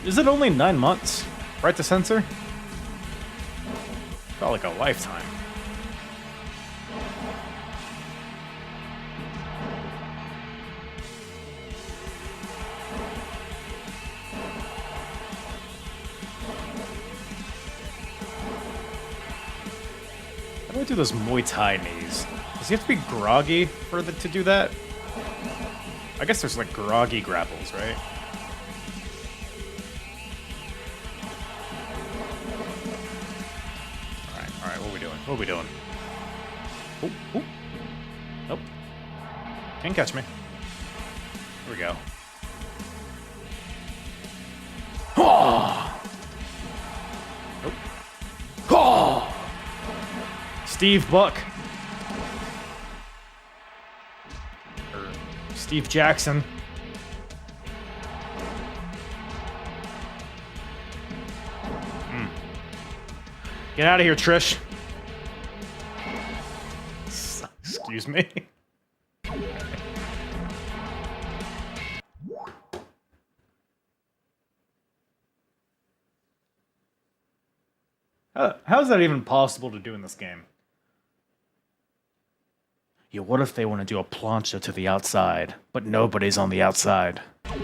Is it only 9 months? Right to censor? Felt like a lifetime. How do I do those Muay Thai knees? Does he have to be groggy to do that? I guess there's like groggy grapples, right? Alright, what are we doing? What are we doing? Oh. Nope. Can't catch me. Here we go. Oh! Nope. Oh! Steve Buck. Or Steve Jackson. Get out of here, Trish. Excuse me. How is that even possible to do in this game? Yeah, what if they want to do a plancha to the outside, but nobody's on the outside? Fuck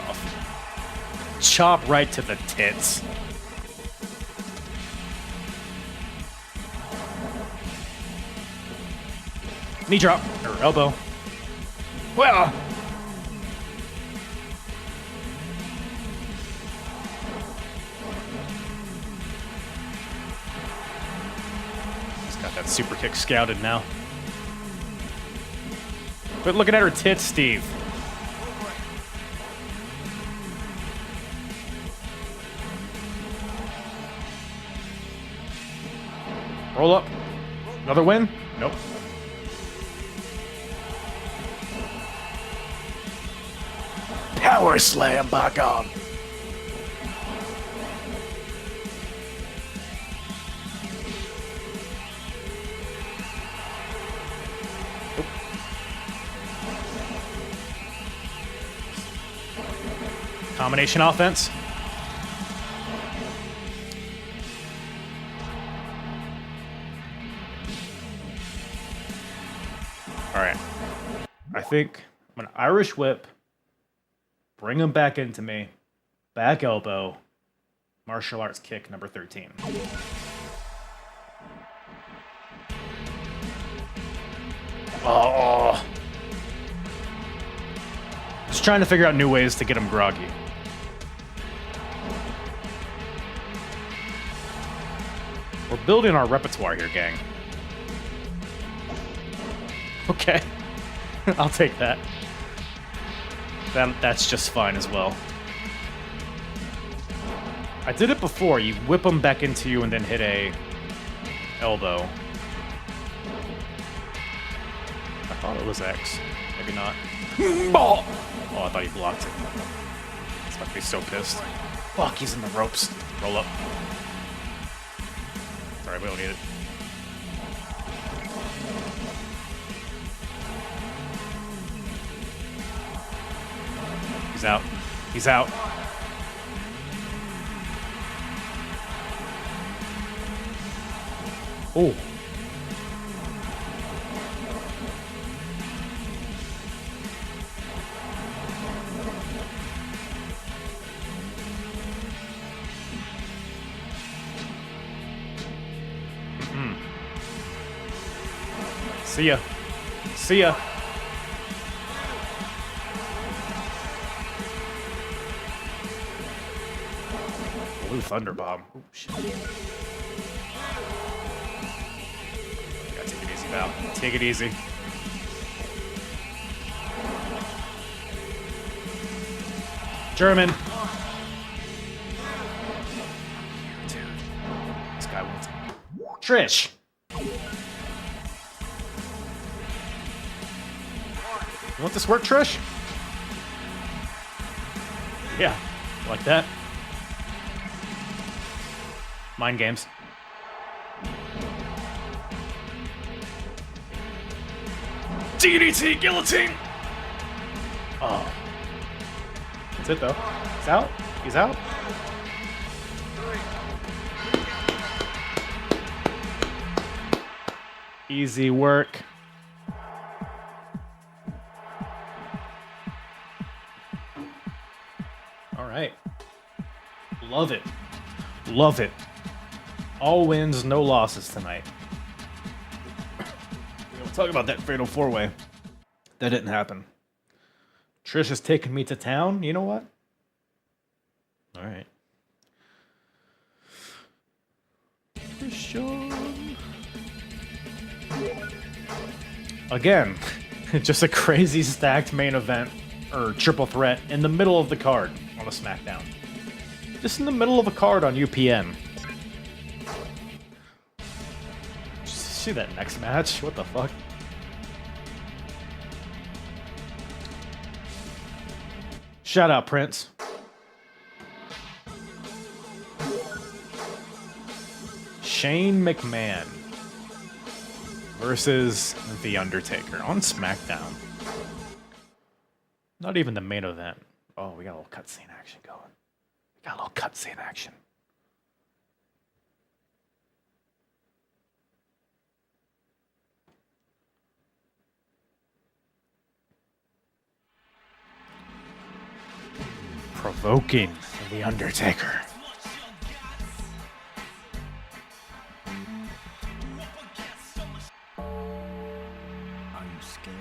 off. Chop right to the tits. Knee drop, or elbow. Well. He's got that super kick scouted now. Quit looking at her tits, Steve. Roll up. Another win? Nope. Power slam back on. Nope. Combination offense. All right. I think I'm an Irish whip. Bring him back into me. Back elbow. Martial arts kick number 13. Oh. Just trying to figure out new ways to get him groggy. We're building our repertoire here, gang. Okay. I'll take that. That's just fine as well. I did it before. You whip them back into you and then hit a elbow. I thought it was X. Maybe not. Oh, I thought he blocked it. He's about to be so pissed. Fuck, he's in the ropes. Roll up. Sorry, we don't need it. He's out. He's out. Oh. See ya. See ya. Blue Thunder Bomb. Oh, shit. Gotta take it easy, Val. Take it easy. German. Dude. This guy wants it. Trish. You want this work, Trish? Yeah, like that. Mind games. DDT guillotine! Oh. That's it, though. He's out. He's out. Easy work. All right. Love it. Love it. All wins, no losses tonight. We'll talk about that fatal four-way. That didn't happen. Trish is taking me to town. You know what? All right. Christian. Again, just a crazy stacked main event or triple threat in the middle of the card on a Smackdown. Just in the middle of a card on UPN. See that next match? What the fuck? Shout out, Prince. Shane McMahon versus The Undertaker on SmackDown. Not even the main event. Oh, we got a little cutscene action going. We got a little cutscene action. Provoking The Undertaker. Are you scared?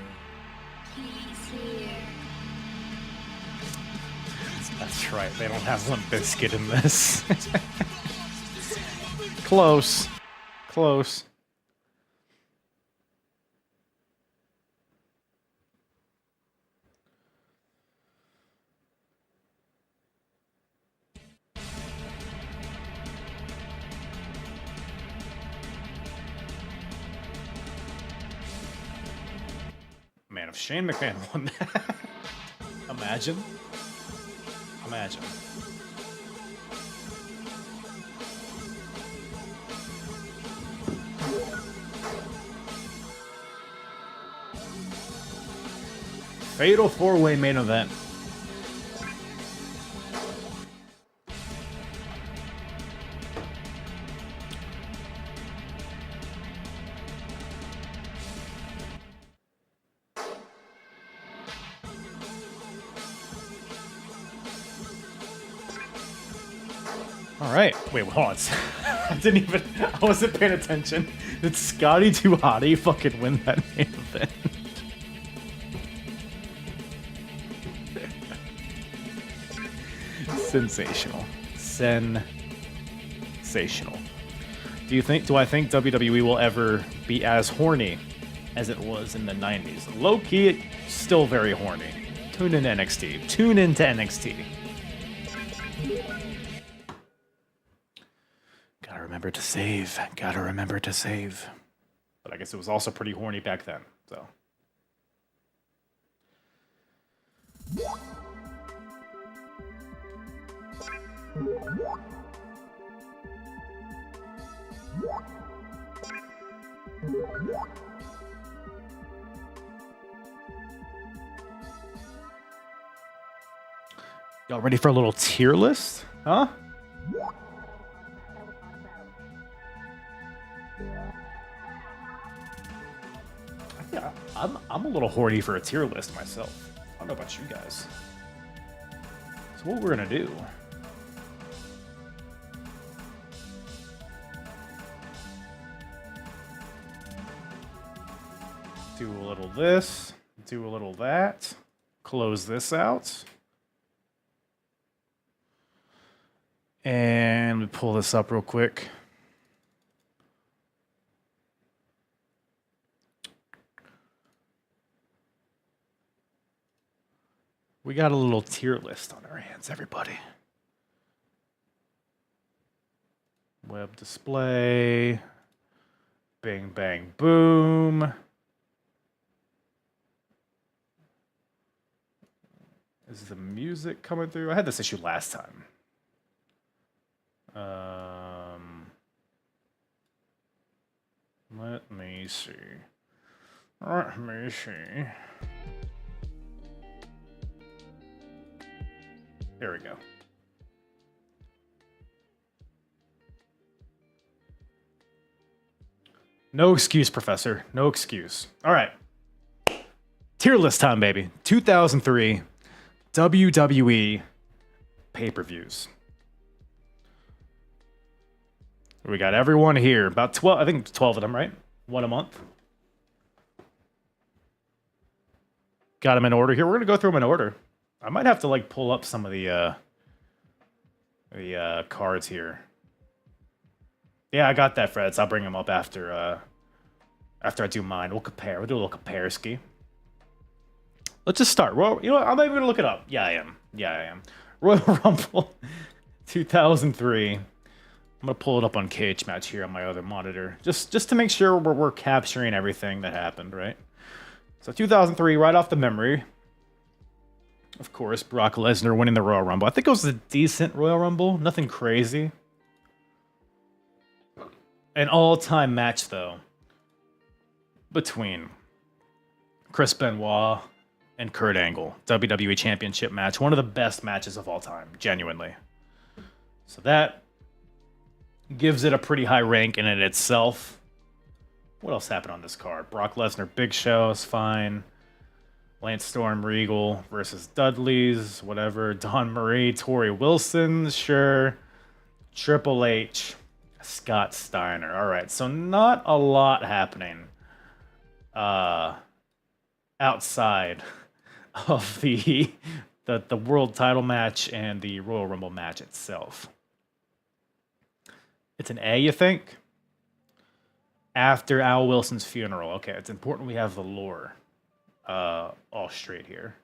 That's right, they don't have Limp Bizkit in this. Close. Close. Man, if Shane McMahon won that, imagine. Imagine. Fatal four-way main event. All right. Wait, hold on. I wasn't paying attention. Did Scotty 2 Hottie fucking win that main event? Sensational. Sensational. Do I think WWE will ever be as horny as it was in the 90s? Low-key, still very horny. Tune in NXT. Tune into NXT. Gotta remember to save. Gotta remember to save. But I guess it was also pretty horny back then, so. Y'all ready for a little tier list? Huh? Yeah, I'm a little horny for a tier list myself. I don't know about you guys. So what we're gonna do? Do a little this, do a little that, close this out. And we pull this up real quick. We got a little tier list on our hands, everybody. Web display. Bing, bang, boom. Is the music coming through? I had this issue last time. Let me see. Let me see. There we go. No excuse, Professor. No excuse. All right. Tier list time, baby. 2003 WWE pay-per-views. We got everyone here. About 12, I think 12 of them, right? One a month. Got them in order here. We're going to go through them in order. I might have to like pull up some of the cards here. Yeah, I got that, Fred. So I'll bring them up after I do mine. We'll compare. We'll do a little compare-ski. Let's just start. Well, you know what? I'm not even gonna look it up. Yeah, I am. Yeah, I am. Royal Rumble 2003. I'm gonna pull it up on Cage Match here on my other monitor, just to make sure we're capturing everything that happened, right? So 2003, right off the memory. Of course, Brock Lesnar winning the Royal Rumble. I think it was a decent Royal Rumble, nothing crazy. An all-time match, though, between Chris Benoit and Kurt Angle. WWE Championship match. One of the best matches of all time, genuinely. So that gives it a pretty high rank in it itself. What else happened on this card? Brock Lesnar, Big Show is fine. Lance Storm, Regal versus Dudley's, whatever. Don Marie, Tori Wilson, sure. Triple H, Scott Steiner. All right, so not a lot happening outside of the world title match and the Royal Rumble match itself. It's an A, you think? After Al Wilson's funeral. Okay, it's important we have the lore all straight here.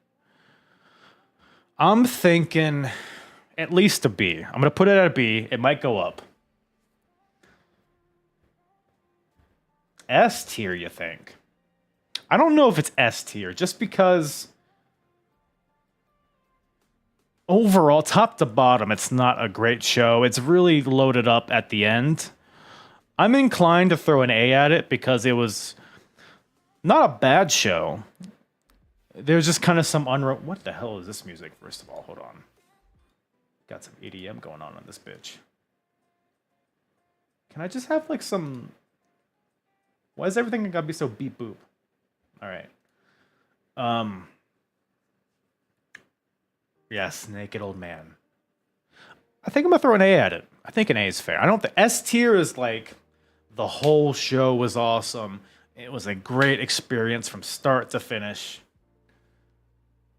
I'm thinking at least a B. I'm going to put it at a B. It might go up. S tier, you think? I don't know if it's S tier, just because overall, top to bottom, it's not a great show. It's really loaded up at the end. I'm inclined to throw an A at it because it was not a bad show. There's just kind of some what the hell is this music, first of all? Hold on. Got some EDM going on this bitch. Can I just have like some... Why is everything gotta be so beep boop? All right. Yes, Naked Old Man. I think I'm gonna throw an A at it. I think an A is fair. I don't think S tier is like the whole show was awesome. It was a great experience from start to finish.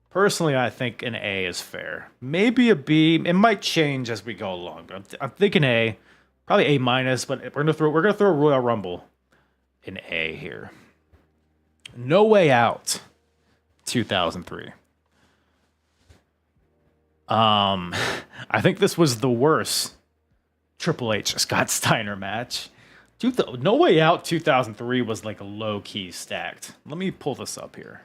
Personally, I think an A is fair. Maybe a B. It might change as we go along, but I'm thinking A. Probably A minus, but we're gonna throw Royal Rumble in A here. No Way Out, 2003. I think this was the worst Triple H Scott Steiner match. No Way Out 2003 was like a low-key stacked. Let me pull this up here.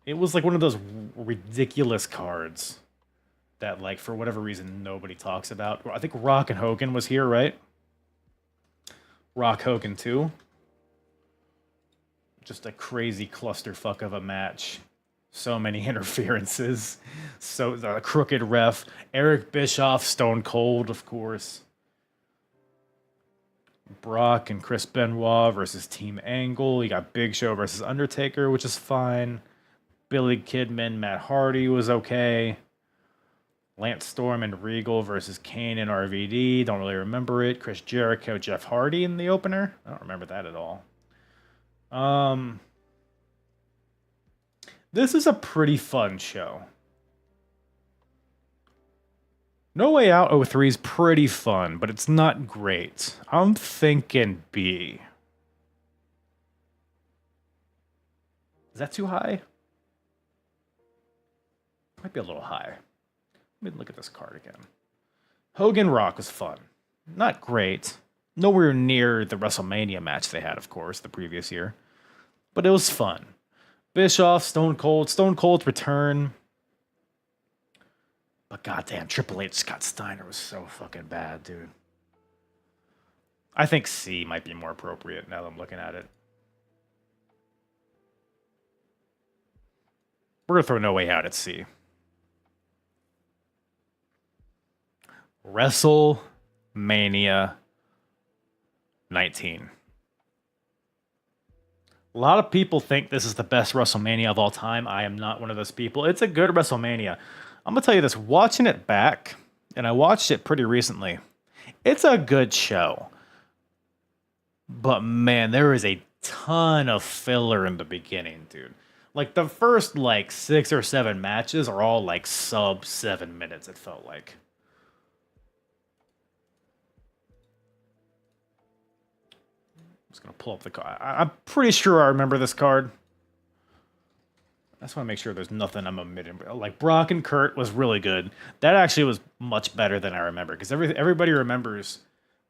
It was like one of those ridiculous cards that, like, for whatever reason, nobody talks about. I think Rock and Hogan was here, right? Rock Hogan 2. Just a crazy clusterfuck of a match. So many interferences. So the crooked ref. Eric Bischoff, Stone Cold, of course. Brock and Chris Benoit versus Team Angle. You got Big Show versus Undertaker, which is fine. Billy Kidman, Matt Hardy was okay. Lance Storm and Regal versus Kane and RVD. Don't really remember it. Chris Jericho, Jeff Hardy in the opener. I don't remember that at all. This is a pretty fun show. No Way Out 03 is pretty fun, but it's not great. I'm thinking B. Is that too high? Might be a little high. Let me look at this card again. Hogan Rock was fun. Not great. Nowhere near the WrestleMania match they had, of course, the previous year. But it was fun. Bischoff, Stone Cold. Stone Cold's return. But goddamn, Triple H Scott Steiner was so fucking bad, dude. I think C might be more appropriate now that I'm looking at it. We're going to throw No Way Out at C. WrestleMania 19. A lot of people think this is the best WrestleMania of all time. I am not one of those people. It's a good WrestleMania. I'm going to tell you this. Watching it back, and I watched it pretty recently, it's a good show. But man, there is a ton of filler in the beginning, dude. Like the first 6 or 7 matches are all sub 7 minutes, it felt like. Just gonna pull up the card. I'm pretty sure I remember this card. I just want to make sure there's nothing I'm omitting. Like Brock and Kurt was really good. That actually was much better than I remember because everybody remembers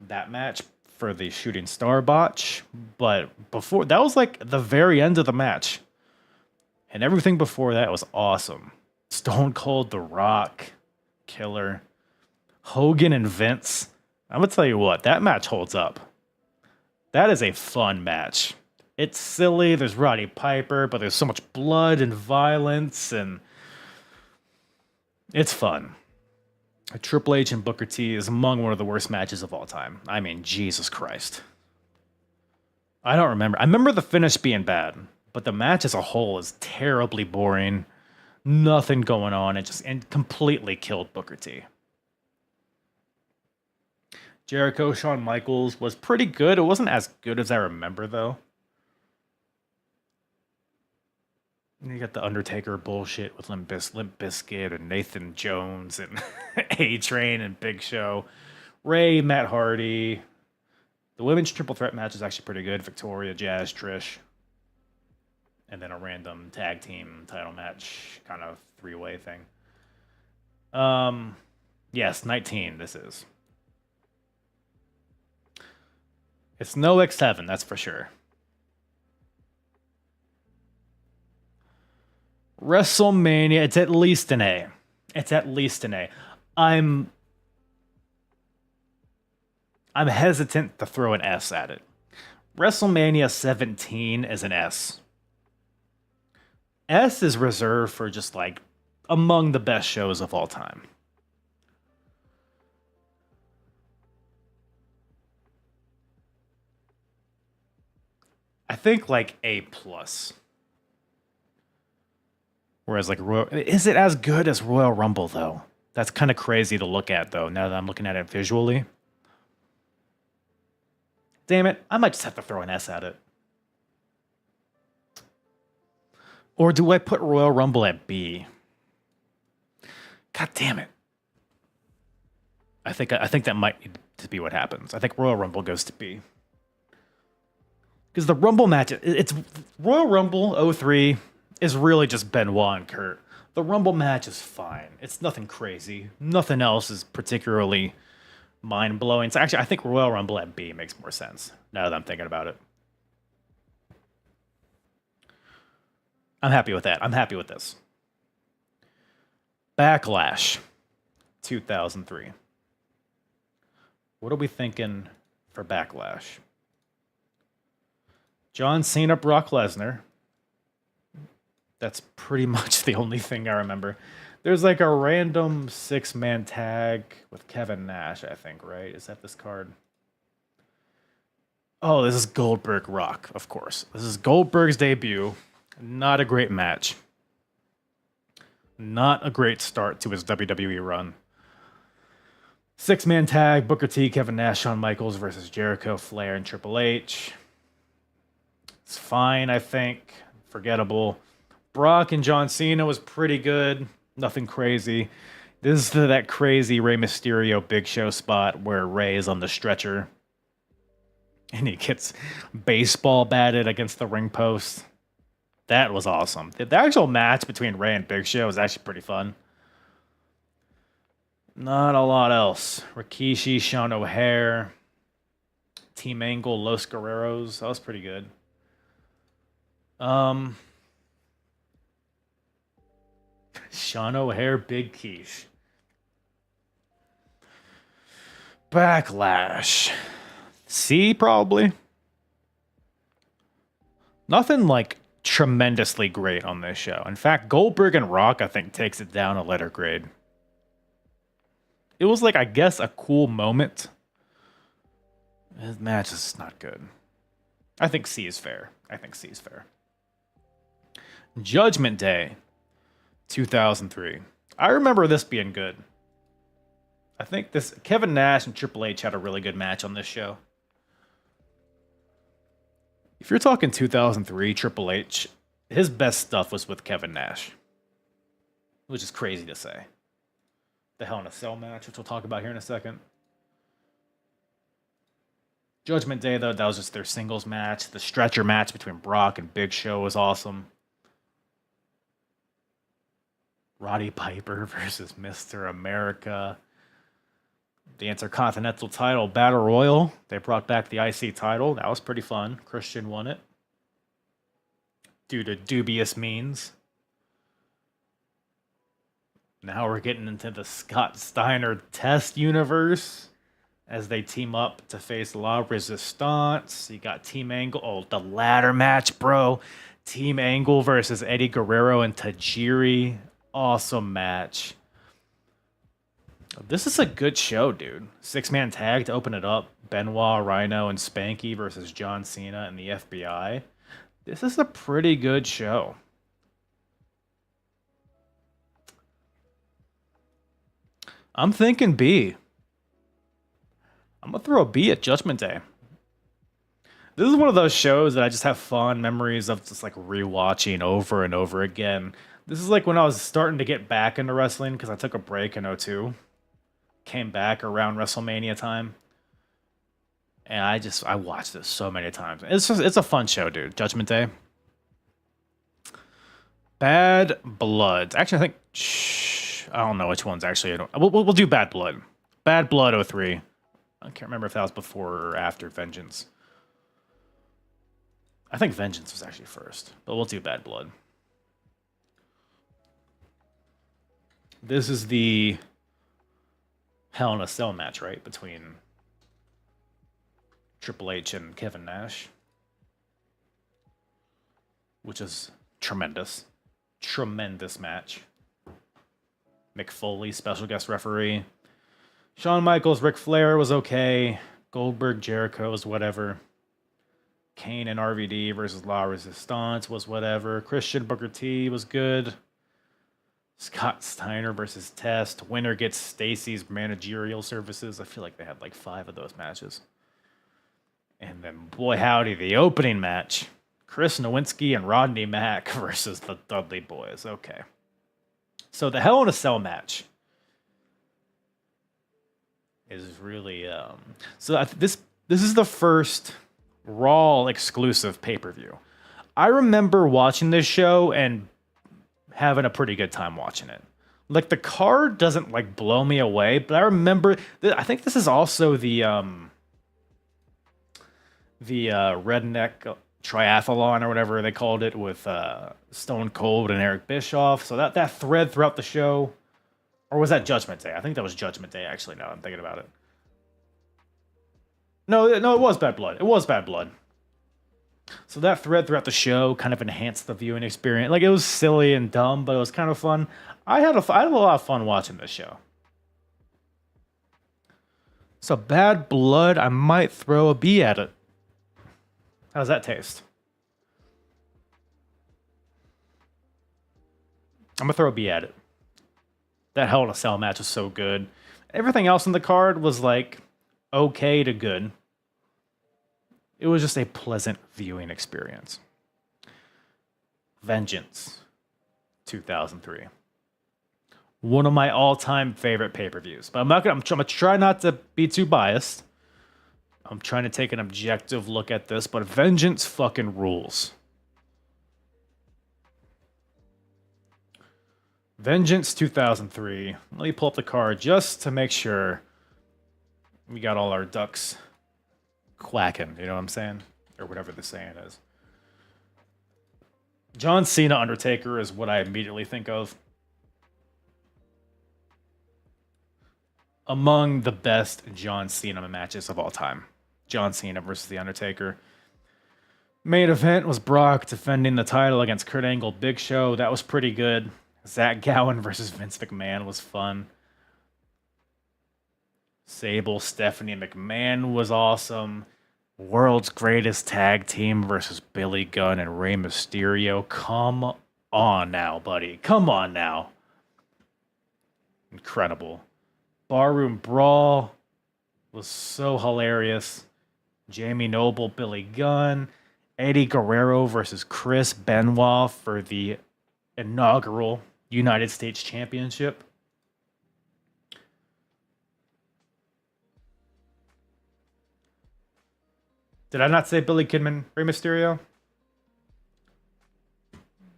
that match for the shooting star botch, but before that was the very end of the match, and everything before that was awesome. Stone Cold, The Rock, Killer, Hogan and Vince. I'm gonna tell you what, that match holds up. That is a fun match. It's silly. There's Roddy Piper, but there's so much blood and violence, and it's fun. Triple H and Booker T is among one of the worst matches of all time. I mean, Jesus Christ. I don't remember. I remember the finish being bad, but the match as a whole is terribly boring. Nothing going on. It completely killed Booker T. Jericho, Shawn Michaels was pretty good. It wasn't as good as I remember, though. You got the Undertaker bullshit with Limp Bizkit and Nathan Jones and A-Train and Big Show. Ray, Matt Hardy. The women's triple threat match is actually pretty good. Victoria, Jazz, Trish. And then a random tag team title match, kind of three-way thing. Yes, 19 this is. It's no X7, that's for sure. WrestleMania, it's at least an A. It's at least an A. I'm hesitant to throw an S at it. WrestleMania 17 is an S. S is reserved for just among the best shows of all time. I think A plus. Whereas is it as good as Royal Rumble though? That's kind of crazy to look at though. Now that I'm looking at it visually. Damn it! I might just have to throw an S at it. Or do I put Royal Rumble at B? God damn it! I think that might need to be what happens. I think Royal Rumble goes to B. Because the Rumble match, it's Royal Rumble 03 is really just Benoit and Kurt. The Rumble match is fine. It's nothing crazy. Nothing else is particularly mind-blowing. So actually, I think Royal Rumble at B makes more sense now that I'm thinking about it. I'm happy with that. I'm happy with this. Backlash 2003. What are we thinking for Backlash? John Cena, Brock Lesnar. That's pretty much the only thing I remember. There's a random 6-man tag with Kevin Nash, I think, right? Is that this card? Oh, this is Goldberg Rock, of course. This is Goldberg's debut. Not a great match. Not a great start to his WWE run. Six-man tag, Booker T, Kevin Nash, Shawn Michaels versus Jericho, Flair, and Triple H. It's fine, I think. Forgettable. Brock and John Cena was pretty good. Nothing crazy. This is that crazy Rey Mysterio Big Show spot where Rey is on the stretcher and he gets baseball batted against the ring post. That was awesome. The actual match between Rey and Big Show was actually pretty fun. Not a lot else. Rikishi, Sean O'Haire, Team Angle, Los Guerreros. That was pretty good. Sean O'Haire, Big Quiche. Backlash. C, probably. Nothing like tremendously great on this show. In fact, Goldberg and Rock, I think, takes it down a letter grade. It was like, I guess, a cool moment. This match is not good. I think C is fair. Judgment Day, 2003. I remember this being good. I think this Kevin Nash and Triple H had a really good match on this show. If you're talking 2003, Triple H, his best stuff was with Kevin Nash, which is crazy to say. The Hell in a Cell match, which we'll talk about here in a second. Judgment Day, though, that was just their singles match. The stretcher match between Brock and Big Show was awesome. Roddy Piper versus Mr. America. The Intercontinental title Battle Royal. They brought back the IC title. That was pretty fun. Christian won it due to dubious means. Now we're getting into the Scott Steiner Test universe as they team up to face La Resistance. You got Team Angle. Oh, the ladder match, bro. Team Angle versus Eddie Guerrero and Tajiri. Awesome match. This is a good show, dude. Six-man tag to open it up. Benoit, Rhino, and Spanky versus John Cena and the FBI. This is a pretty good show. I'm thinking B. I'm going to throw a B at Judgment Day. This is one of those shows that I just have fond memories of just like rewatching over and over again. This is like when I was starting to get back into wrestling because I took a break in '02. Came back around WrestleMania time. And I watched this so many times. It's a fun show, dude. Judgment Day. Bad Blood. Actually, I think... I don't know which one's actually... We'll do Bad Blood. Bad Blood 03. I can't remember if that was before or after Vengeance. I think Vengeance was actually first. But we'll do Bad Blood. This is the Hell in a Cell match, right? Between Triple H and Kevin Nash. Which is tremendous. Tremendous match. Mick Foley, special guest referee. Shawn Michaels, Ric Flair was okay. Goldberg, Jericho was whatever. Kane and RVD versus La Resistance was whatever. Christian Booker T was good. Scott Steiner versus Test. Winner gets Stacy's managerial services. I feel like they had like 5 of those matches. And then, boy howdy, the opening match. Chris Nowinski and Rodney Mack versus the Dudley Boys. Okay. So the Hell in a Cell match is really... this is the first Raw exclusive pay-per-view. I remember watching this show and having a pretty good time watching it. Like, the card doesn't like blow me away, but I remember I think this is also the redneck triathlon or whatever they called it with Stone Cold and Eric Bischoff. So that thread throughout the show, or was that Judgment Day? I think that was Judgment Day actually, now I'm thinking about it. No, it was Bad Blood. It was Bad Blood. So that thread throughout the show kind of enhanced the viewing experience. Like, it was silly and dumb, but it was kind of fun. I had a lot of fun watching this show. So Bad Blood, I might throw a B at it. How's that taste? I'm gonna throw a B at it. That Hell in a Cell match was so good. Everything else in the card was like okay to good. It was just a pleasant viewing experience. Vengeance, 2003. One of my all-time favorite pay-per-views. But I'm gonna try not to be too biased. I'm trying to take an objective look at this, but Vengeance fucking rules. Vengeance 2003. Let me pull up the card just to make sure we got all our ducks quacking. You know what I'm saying? Or whatever the saying is. John Cena Undertaker is what I immediately think of. Among the best John Cena matches of all time. John Cena versus The Undertaker. Main event was Brock defending the title against Kurt Angle, Big Show. That was pretty good. Zach Gowen versus Vince McMahon was fun. Sable, Stephanie McMahon was awesome. World's Greatest Tag Team versus Billy Gunn and Rey Mysterio. Come on now, buddy. Come on now. Incredible. Barroom Brawl was so hilarious. Jamie Noble, Billy Gunn. Eddie Guerrero versus Chris Benoit for the inaugural United States Championship. Did I not say Billy Kidman, Rey Mysterio?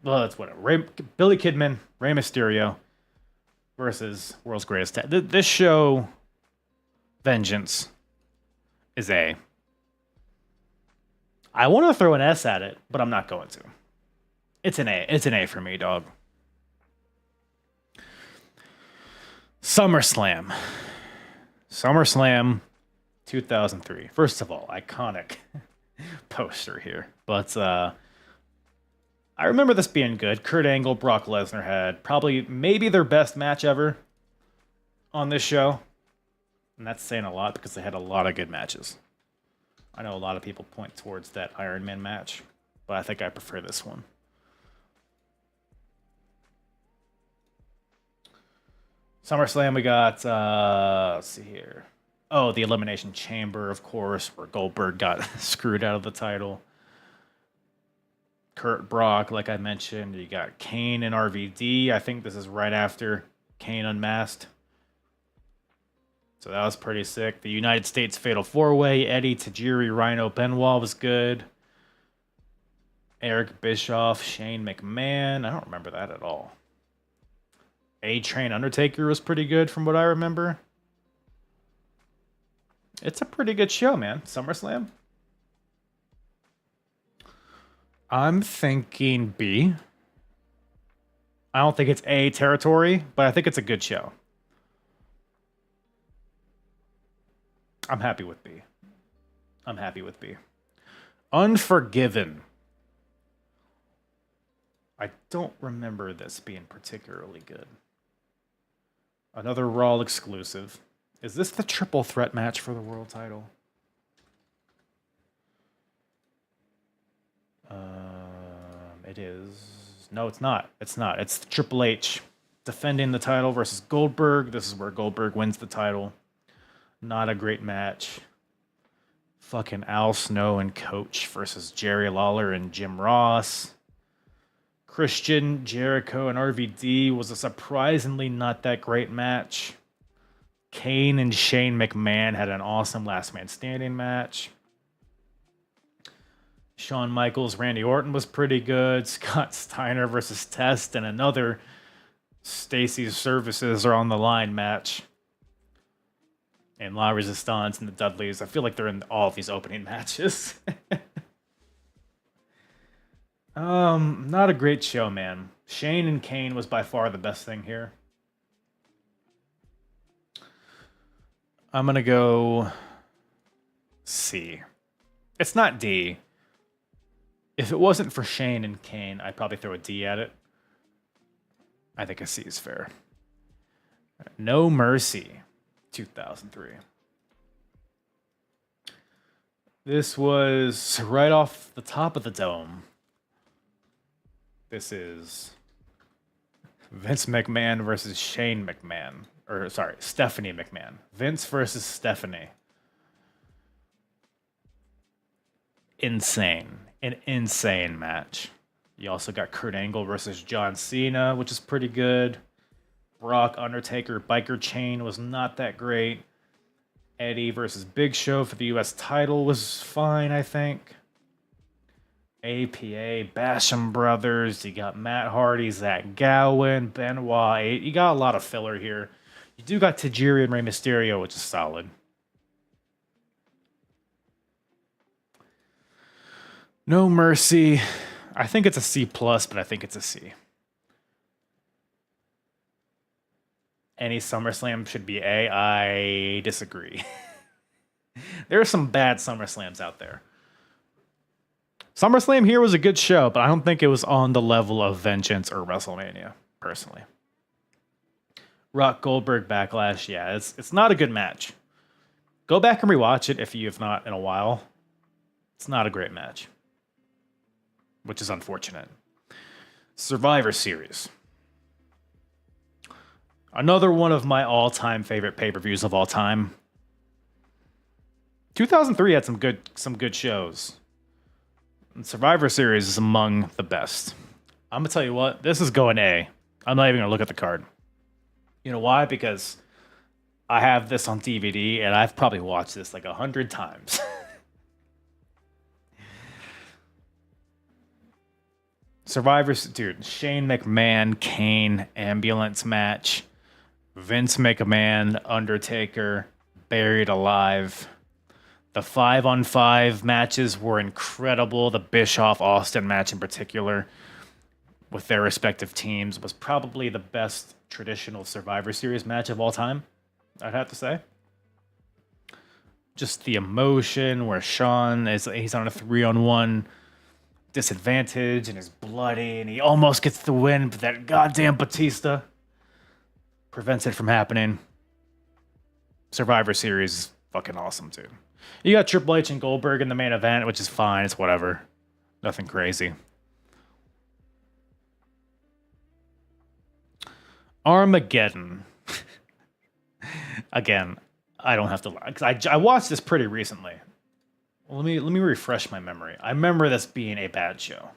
Well, that's whatever. Billy Kidman, Rey Mysterio versus World's Greatest Tag. This show, Vengeance, is A. I want to throw an S at it, but I'm not going to. It's an A. It's an A for me, dog. SummerSlam. SummerSlam 2003. First of all, iconic poster here. But I remember this being good. Kurt Angle, Brock Lesnar had probably maybe their best match ever on this show. And that's saying a lot because they had a lot of good matches. I know a lot of people point towards that Iron Man match, but I think I prefer this one. SummerSlam, we got, let's see here. Oh, the Elimination Chamber, of course, where Goldberg got screwed out of the title. Kurt Brock, like I mentioned. You got Kane and RVD. I think this is right after Kane unmasked. So that was pretty sick. The United States Fatal 4-Way. Eddie, Tajiri, Rhino, Benoit was good. Eric Bischoff, Shane McMahon. I don't remember that at all. A-Train Undertaker was pretty good from what I remember. It's a pretty good show, man. SummerSlam. I'm thinking B. I don't think it's A territory, but I think it's a good show. I'm happy with B. I'm happy with B. Unforgiven. I don't remember this being particularly good. Another Raw exclusive. Is this the triple threat match for the world title? It is. No, it's not. It's not. It's Triple H defending the title versus Goldberg. This is where Goldberg wins the title. Not a great match. Fucking Al Snow and Coach versus Jerry Lawler and Jim Ross. Christian, Jericho, and RVD was a surprisingly not that great match. Kane and Shane McMahon had an awesome last man standing match. Shawn Michaels, Randy Orton was pretty good. Scott Steiner versus Test and another Stacy's Services are on the line match. And La Resistance and the Dudleys. I feel like they're in all of these opening matches. Not a great show, man. Shane and Kane was by far the best thing here. I'm going to go C. It's not D. If it wasn't for Shane and Kane, I'd probably throw a D at it. I think a C is fair. No Mercy, 2003. This was right off the top of the dome. This is Vince McMahon versus Shane McMahon. Or, sorry, Stephanie McMahon. Vince versus Stephanie. Insane. An insane match. You also got Kurt Angle versus John Cena, which is pretty good. Brock, Undertaker, Biker Chain was not that great. Eddie versus Big Show for the US title was fine, I think. APA, Basham Brothers, you got Matt Hardy, Zach Gowen, Benoit. You got a lot of filler here. You do got Tajiri and Rey Mysterio, which is solid. No Mercy. I think it's a C+, but I think it's a C. Any SummerSlam should be A. I disagree. There are some bad SummerSlams out there. SummerSlam here was a good show, but I don't think it was on the level of Vengeance or WrestleMania, personally. Rock Goldberg Backlash, yeah, it's not a good match. Go back and rewatch it if you have not in a while. It's not a great match, which is unfortunate. Survivor Series. Another one of my all-time favorite pay-per-views of all time. 2003 had some good shows. And Survivor Series is among the best. I'm gonna tell you what, this is going A. I'm not even gonna look at the card. You know why? Because I have this on DVD and I've probably watched this like 100 times. Survivors, dude, Shane McMahon, Kane, ambulance match. Vince McMahon, Undertaker, buried alive. The 5-on-5 matches were incredible. The Bischoff-Austin match in particular, with their respective teams, was probably the best traditional Survivor Series match of all time, I'd have to say. Just the emotion where he's on a 3-on-1 disadvantage and is bloody and he almost gets the win, but that goddamn Batista prevents it from happening. Survivor Series is fucking awesome, too. You got Triple H and Goldberg in the main event, which is fine. It's whatever. Nothing crazy. Armageddon. Again, I don't have to lie, because I watched this pretty recently. Let me refresh my memory. I remember this being a bad show.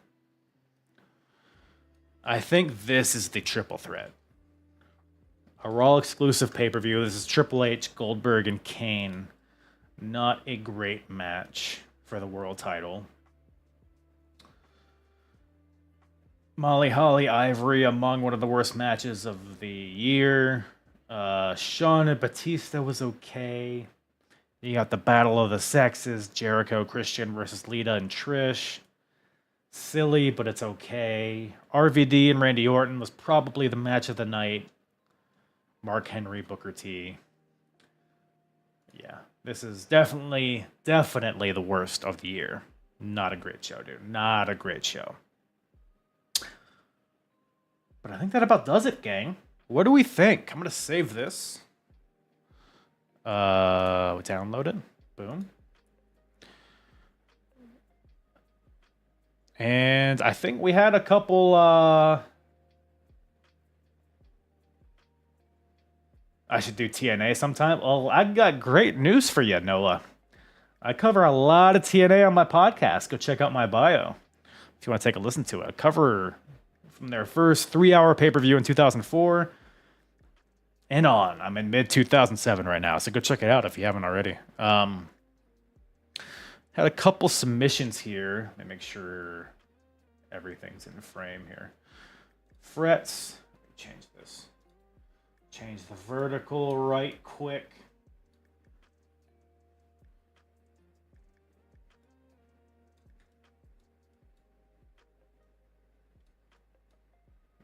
I think this is the triple threat. A Raw exclusive pay-per-view. This is Triple H, Goldberg, and Kane. Not a great match for the world title. Molly Holly Ivory among one of the worst matches of the year. Shawn and Batista was okay. You got the Battle of the Sexes, Jericho, Christian versus Lita and Trish. Silly, but it's okay. RVD and Randy Orton was probably the match of the night. Mark Henry, Booker T. Yeah, this is definitely the worst of the year. Not a great show, dude. Not a great show. But I think that about does it, gang. What do we think? I'm going to save this. Download it. Boom. And I think we had a couple, I should do TNA sometime. Well, I got great news for you, Nola. I cover a lot of TNA on my podcast. Go check out my bio if you want to take a listen to it. I cover from their first 3-hour pay-per-view in 2004 and on. I'm in mid-2007 right now, so go check it out if you haven't already. Had a couple submissions here. Let me make sure everything's in frame here. Frets. Let me change this. Change the vertical right quick.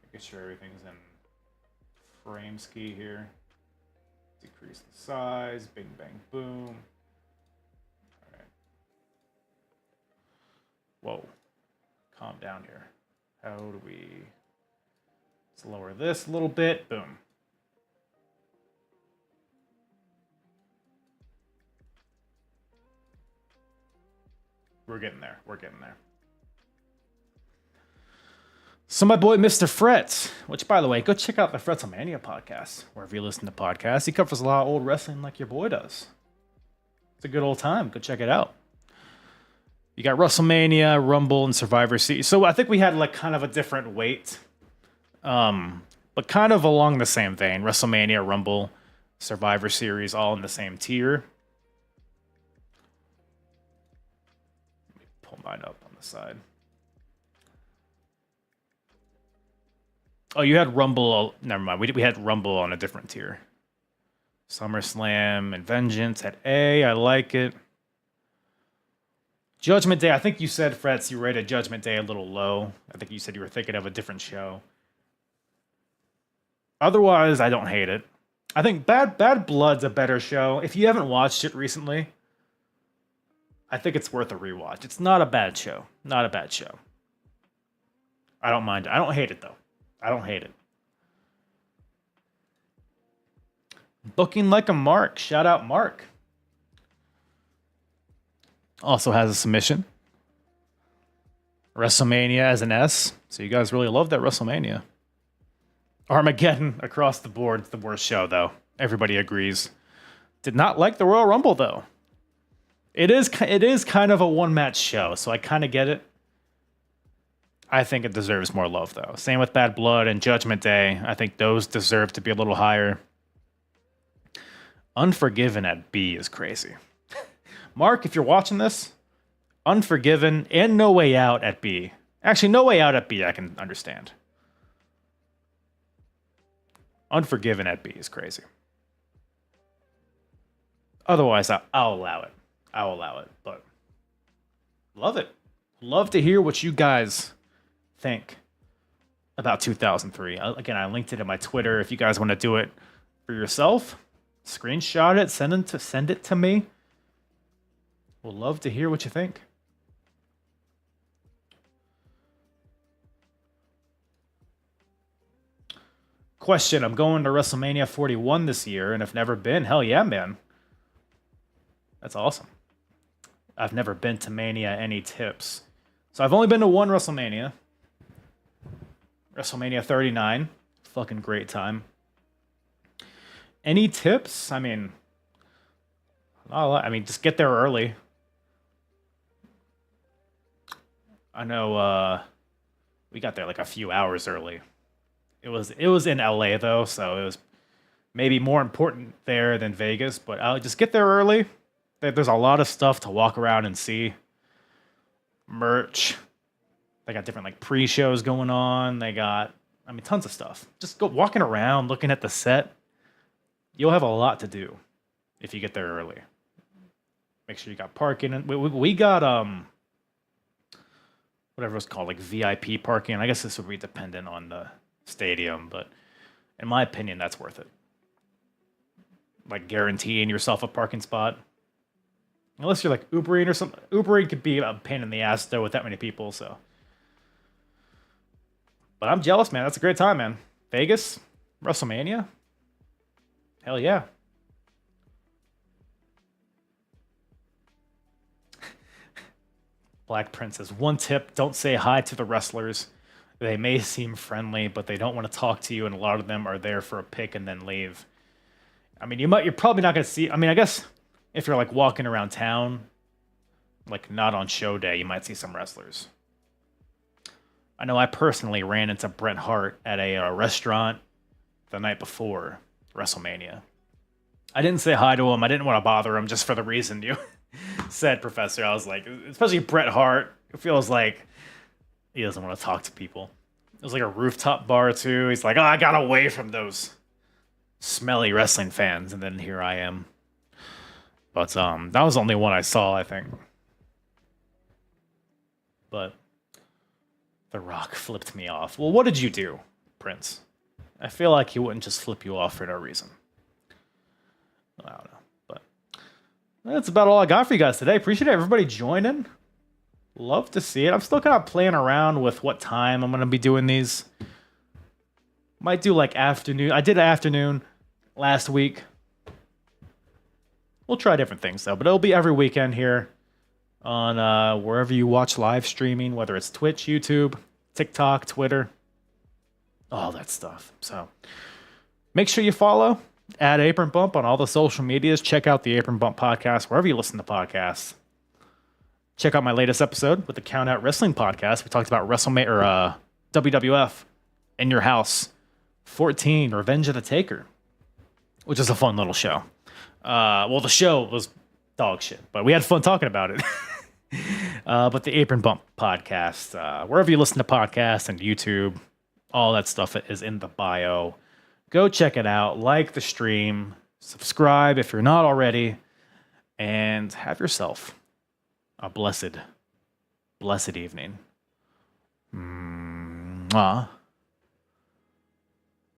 Making sure everything's in frame ski here. Decrease the size. Bing, bang, boom. All right. Whoa. Calm down here. How do we... Let's lower this a little bit. Boom. We're getting there. We're getting there. So my boy Mr. Fretz, which by the way, go check out the Fretzlemania podcast, wherever you listen to podcasts. He covers a lot of old wrestling like your boy does. It's a good old time. Go check it out. You got WrestleMania, Rumble, and Survivor Series. So I think we had like kind of a different weight, but kind of along the same vein. WrestleMania, Rumble, Survivor Series, all in the same tier. Let me pull mine up on the side. Oh, you had Rumble. Never mind. We had Rumble on a different tier. SummerSlam and Vengeance at A. I like it. Judgment Day. I think you said, Fretz, you rated Judgment Day a little low. I think you said you were thinking of a different show. Otherwise, I don't hate it. I think Bad Blood's a better show. If you haven't watched it recently, I think it's worth a rewatch. It's not a bad show. Not a bad show. I don't mind it. I don't hate it, though. I don't hate it. Booking Like a Mark. Shout out Mark. Also has a submission. WrestleMania as an S. So you guys really love that WrestleMania. Armageddon across the board. It's the worst show, though. Everybody agrees. Did not like the Royal Rumble, though. It is kind of a one-match show, so I kind of get it. I think it deserves more love, though. Same with Bad Blood and Judgment Day. I think those deserve to be a little higher. Unforgiven at B is crazy. Mark, if you're watching this, Unforgiven and No Way Out at B. Actually, No Way Out at B I can understand. Unforgiven at B is crazy. Otherwise, I'll allow it. I'll allow it, but love it. Love to hear what you guys think about 2003. Again, I linked it in my Twitter. If you guys want to do it for yourself, screenshot it, send it to me. We'll love to hear what you think. Question, I'm going to WrestleMania 41 this year and have never been. Hell yeah, man. That's awesome. I've never been to Mania. Any tips? So I've only been to one WrestleMania. WrestleMania 39. Fucking great time. Any tips? I mean, just get there early. I know we got there like a few hours early. It was in LA though, so it was maybe more important there than Vegas, but I'll just get there early. There's a lot of stuff to walk around and see. Merch. They got different like pre-shows going on. They got, tons of stuff. Just go walking around, looking at the set. You'll have a lot to do if you get there early. Make sure you got parking. And we got whatever it's called, like VIP parking. I guess this would be dependent on the stadium, but in my opinion, that's worth it. Like guaranteeing yourself a parking spot. Unless you're like Ubering or something. Ubering could be a pain in the ass though with that many people, so. But I'm jealous, man. That's a great time, man. Vegas? WrestleMania? Hell yeah. Black Princess. One tip, don't say hi to the wrestlers. They may seem friendly, but they don't want to talk to you, and a lot of them are there for a pic and then leave. You're probably not going to see... I guess if you're like walking around town, like not on show day, you might see some wrestlers. I know I personally ran into Bret Hart at a restaurant the night before WrestleMania. I didn't say hi to him. I didn't want to bother him just for the reason you said, Professor. I was like, especially Bret Hart, it feels like he doesn't want to talk to people. It was like a rooftop bar too. He's like, I got away from those smelly wrestling fans, and then here I am. But that was the only one I saw, I think. But The Rock flipped me off. Well, what did you do, Prince? I feel like he wouldn't just flip you off for no reason. I don't know, but that's about all I got for you guys today. Appreciate everybody joining. Love to see it. I'm still kind of playing around with what time I'm going to be doing these. Might do like afternoon. I did afternoon last week. We'll try different things though, but it'll be every weekend here. on wherever you watch live streaming, whether it's Twitch, YouTube, TikTok, Twitter, all that stuff. So make sure you follow at Apron Bump on all the social medias. Check out the Apron Bump podcast wherever you listen to podcasts. Check out my latest episode with the Count Out Wrestling podcast. We talked about WWF in Your House 14, Revenge of the Taker, which is a fun little show. Well, the show was dog shit, but we had fun talking about it. But the Apron Bump podcast, wherever you listen to podcasts and YouTube, all that stuff is in the bio. Go check it out. Like the stream. Subscribe if you're not already. And have yourself a blessed evening. Mwah.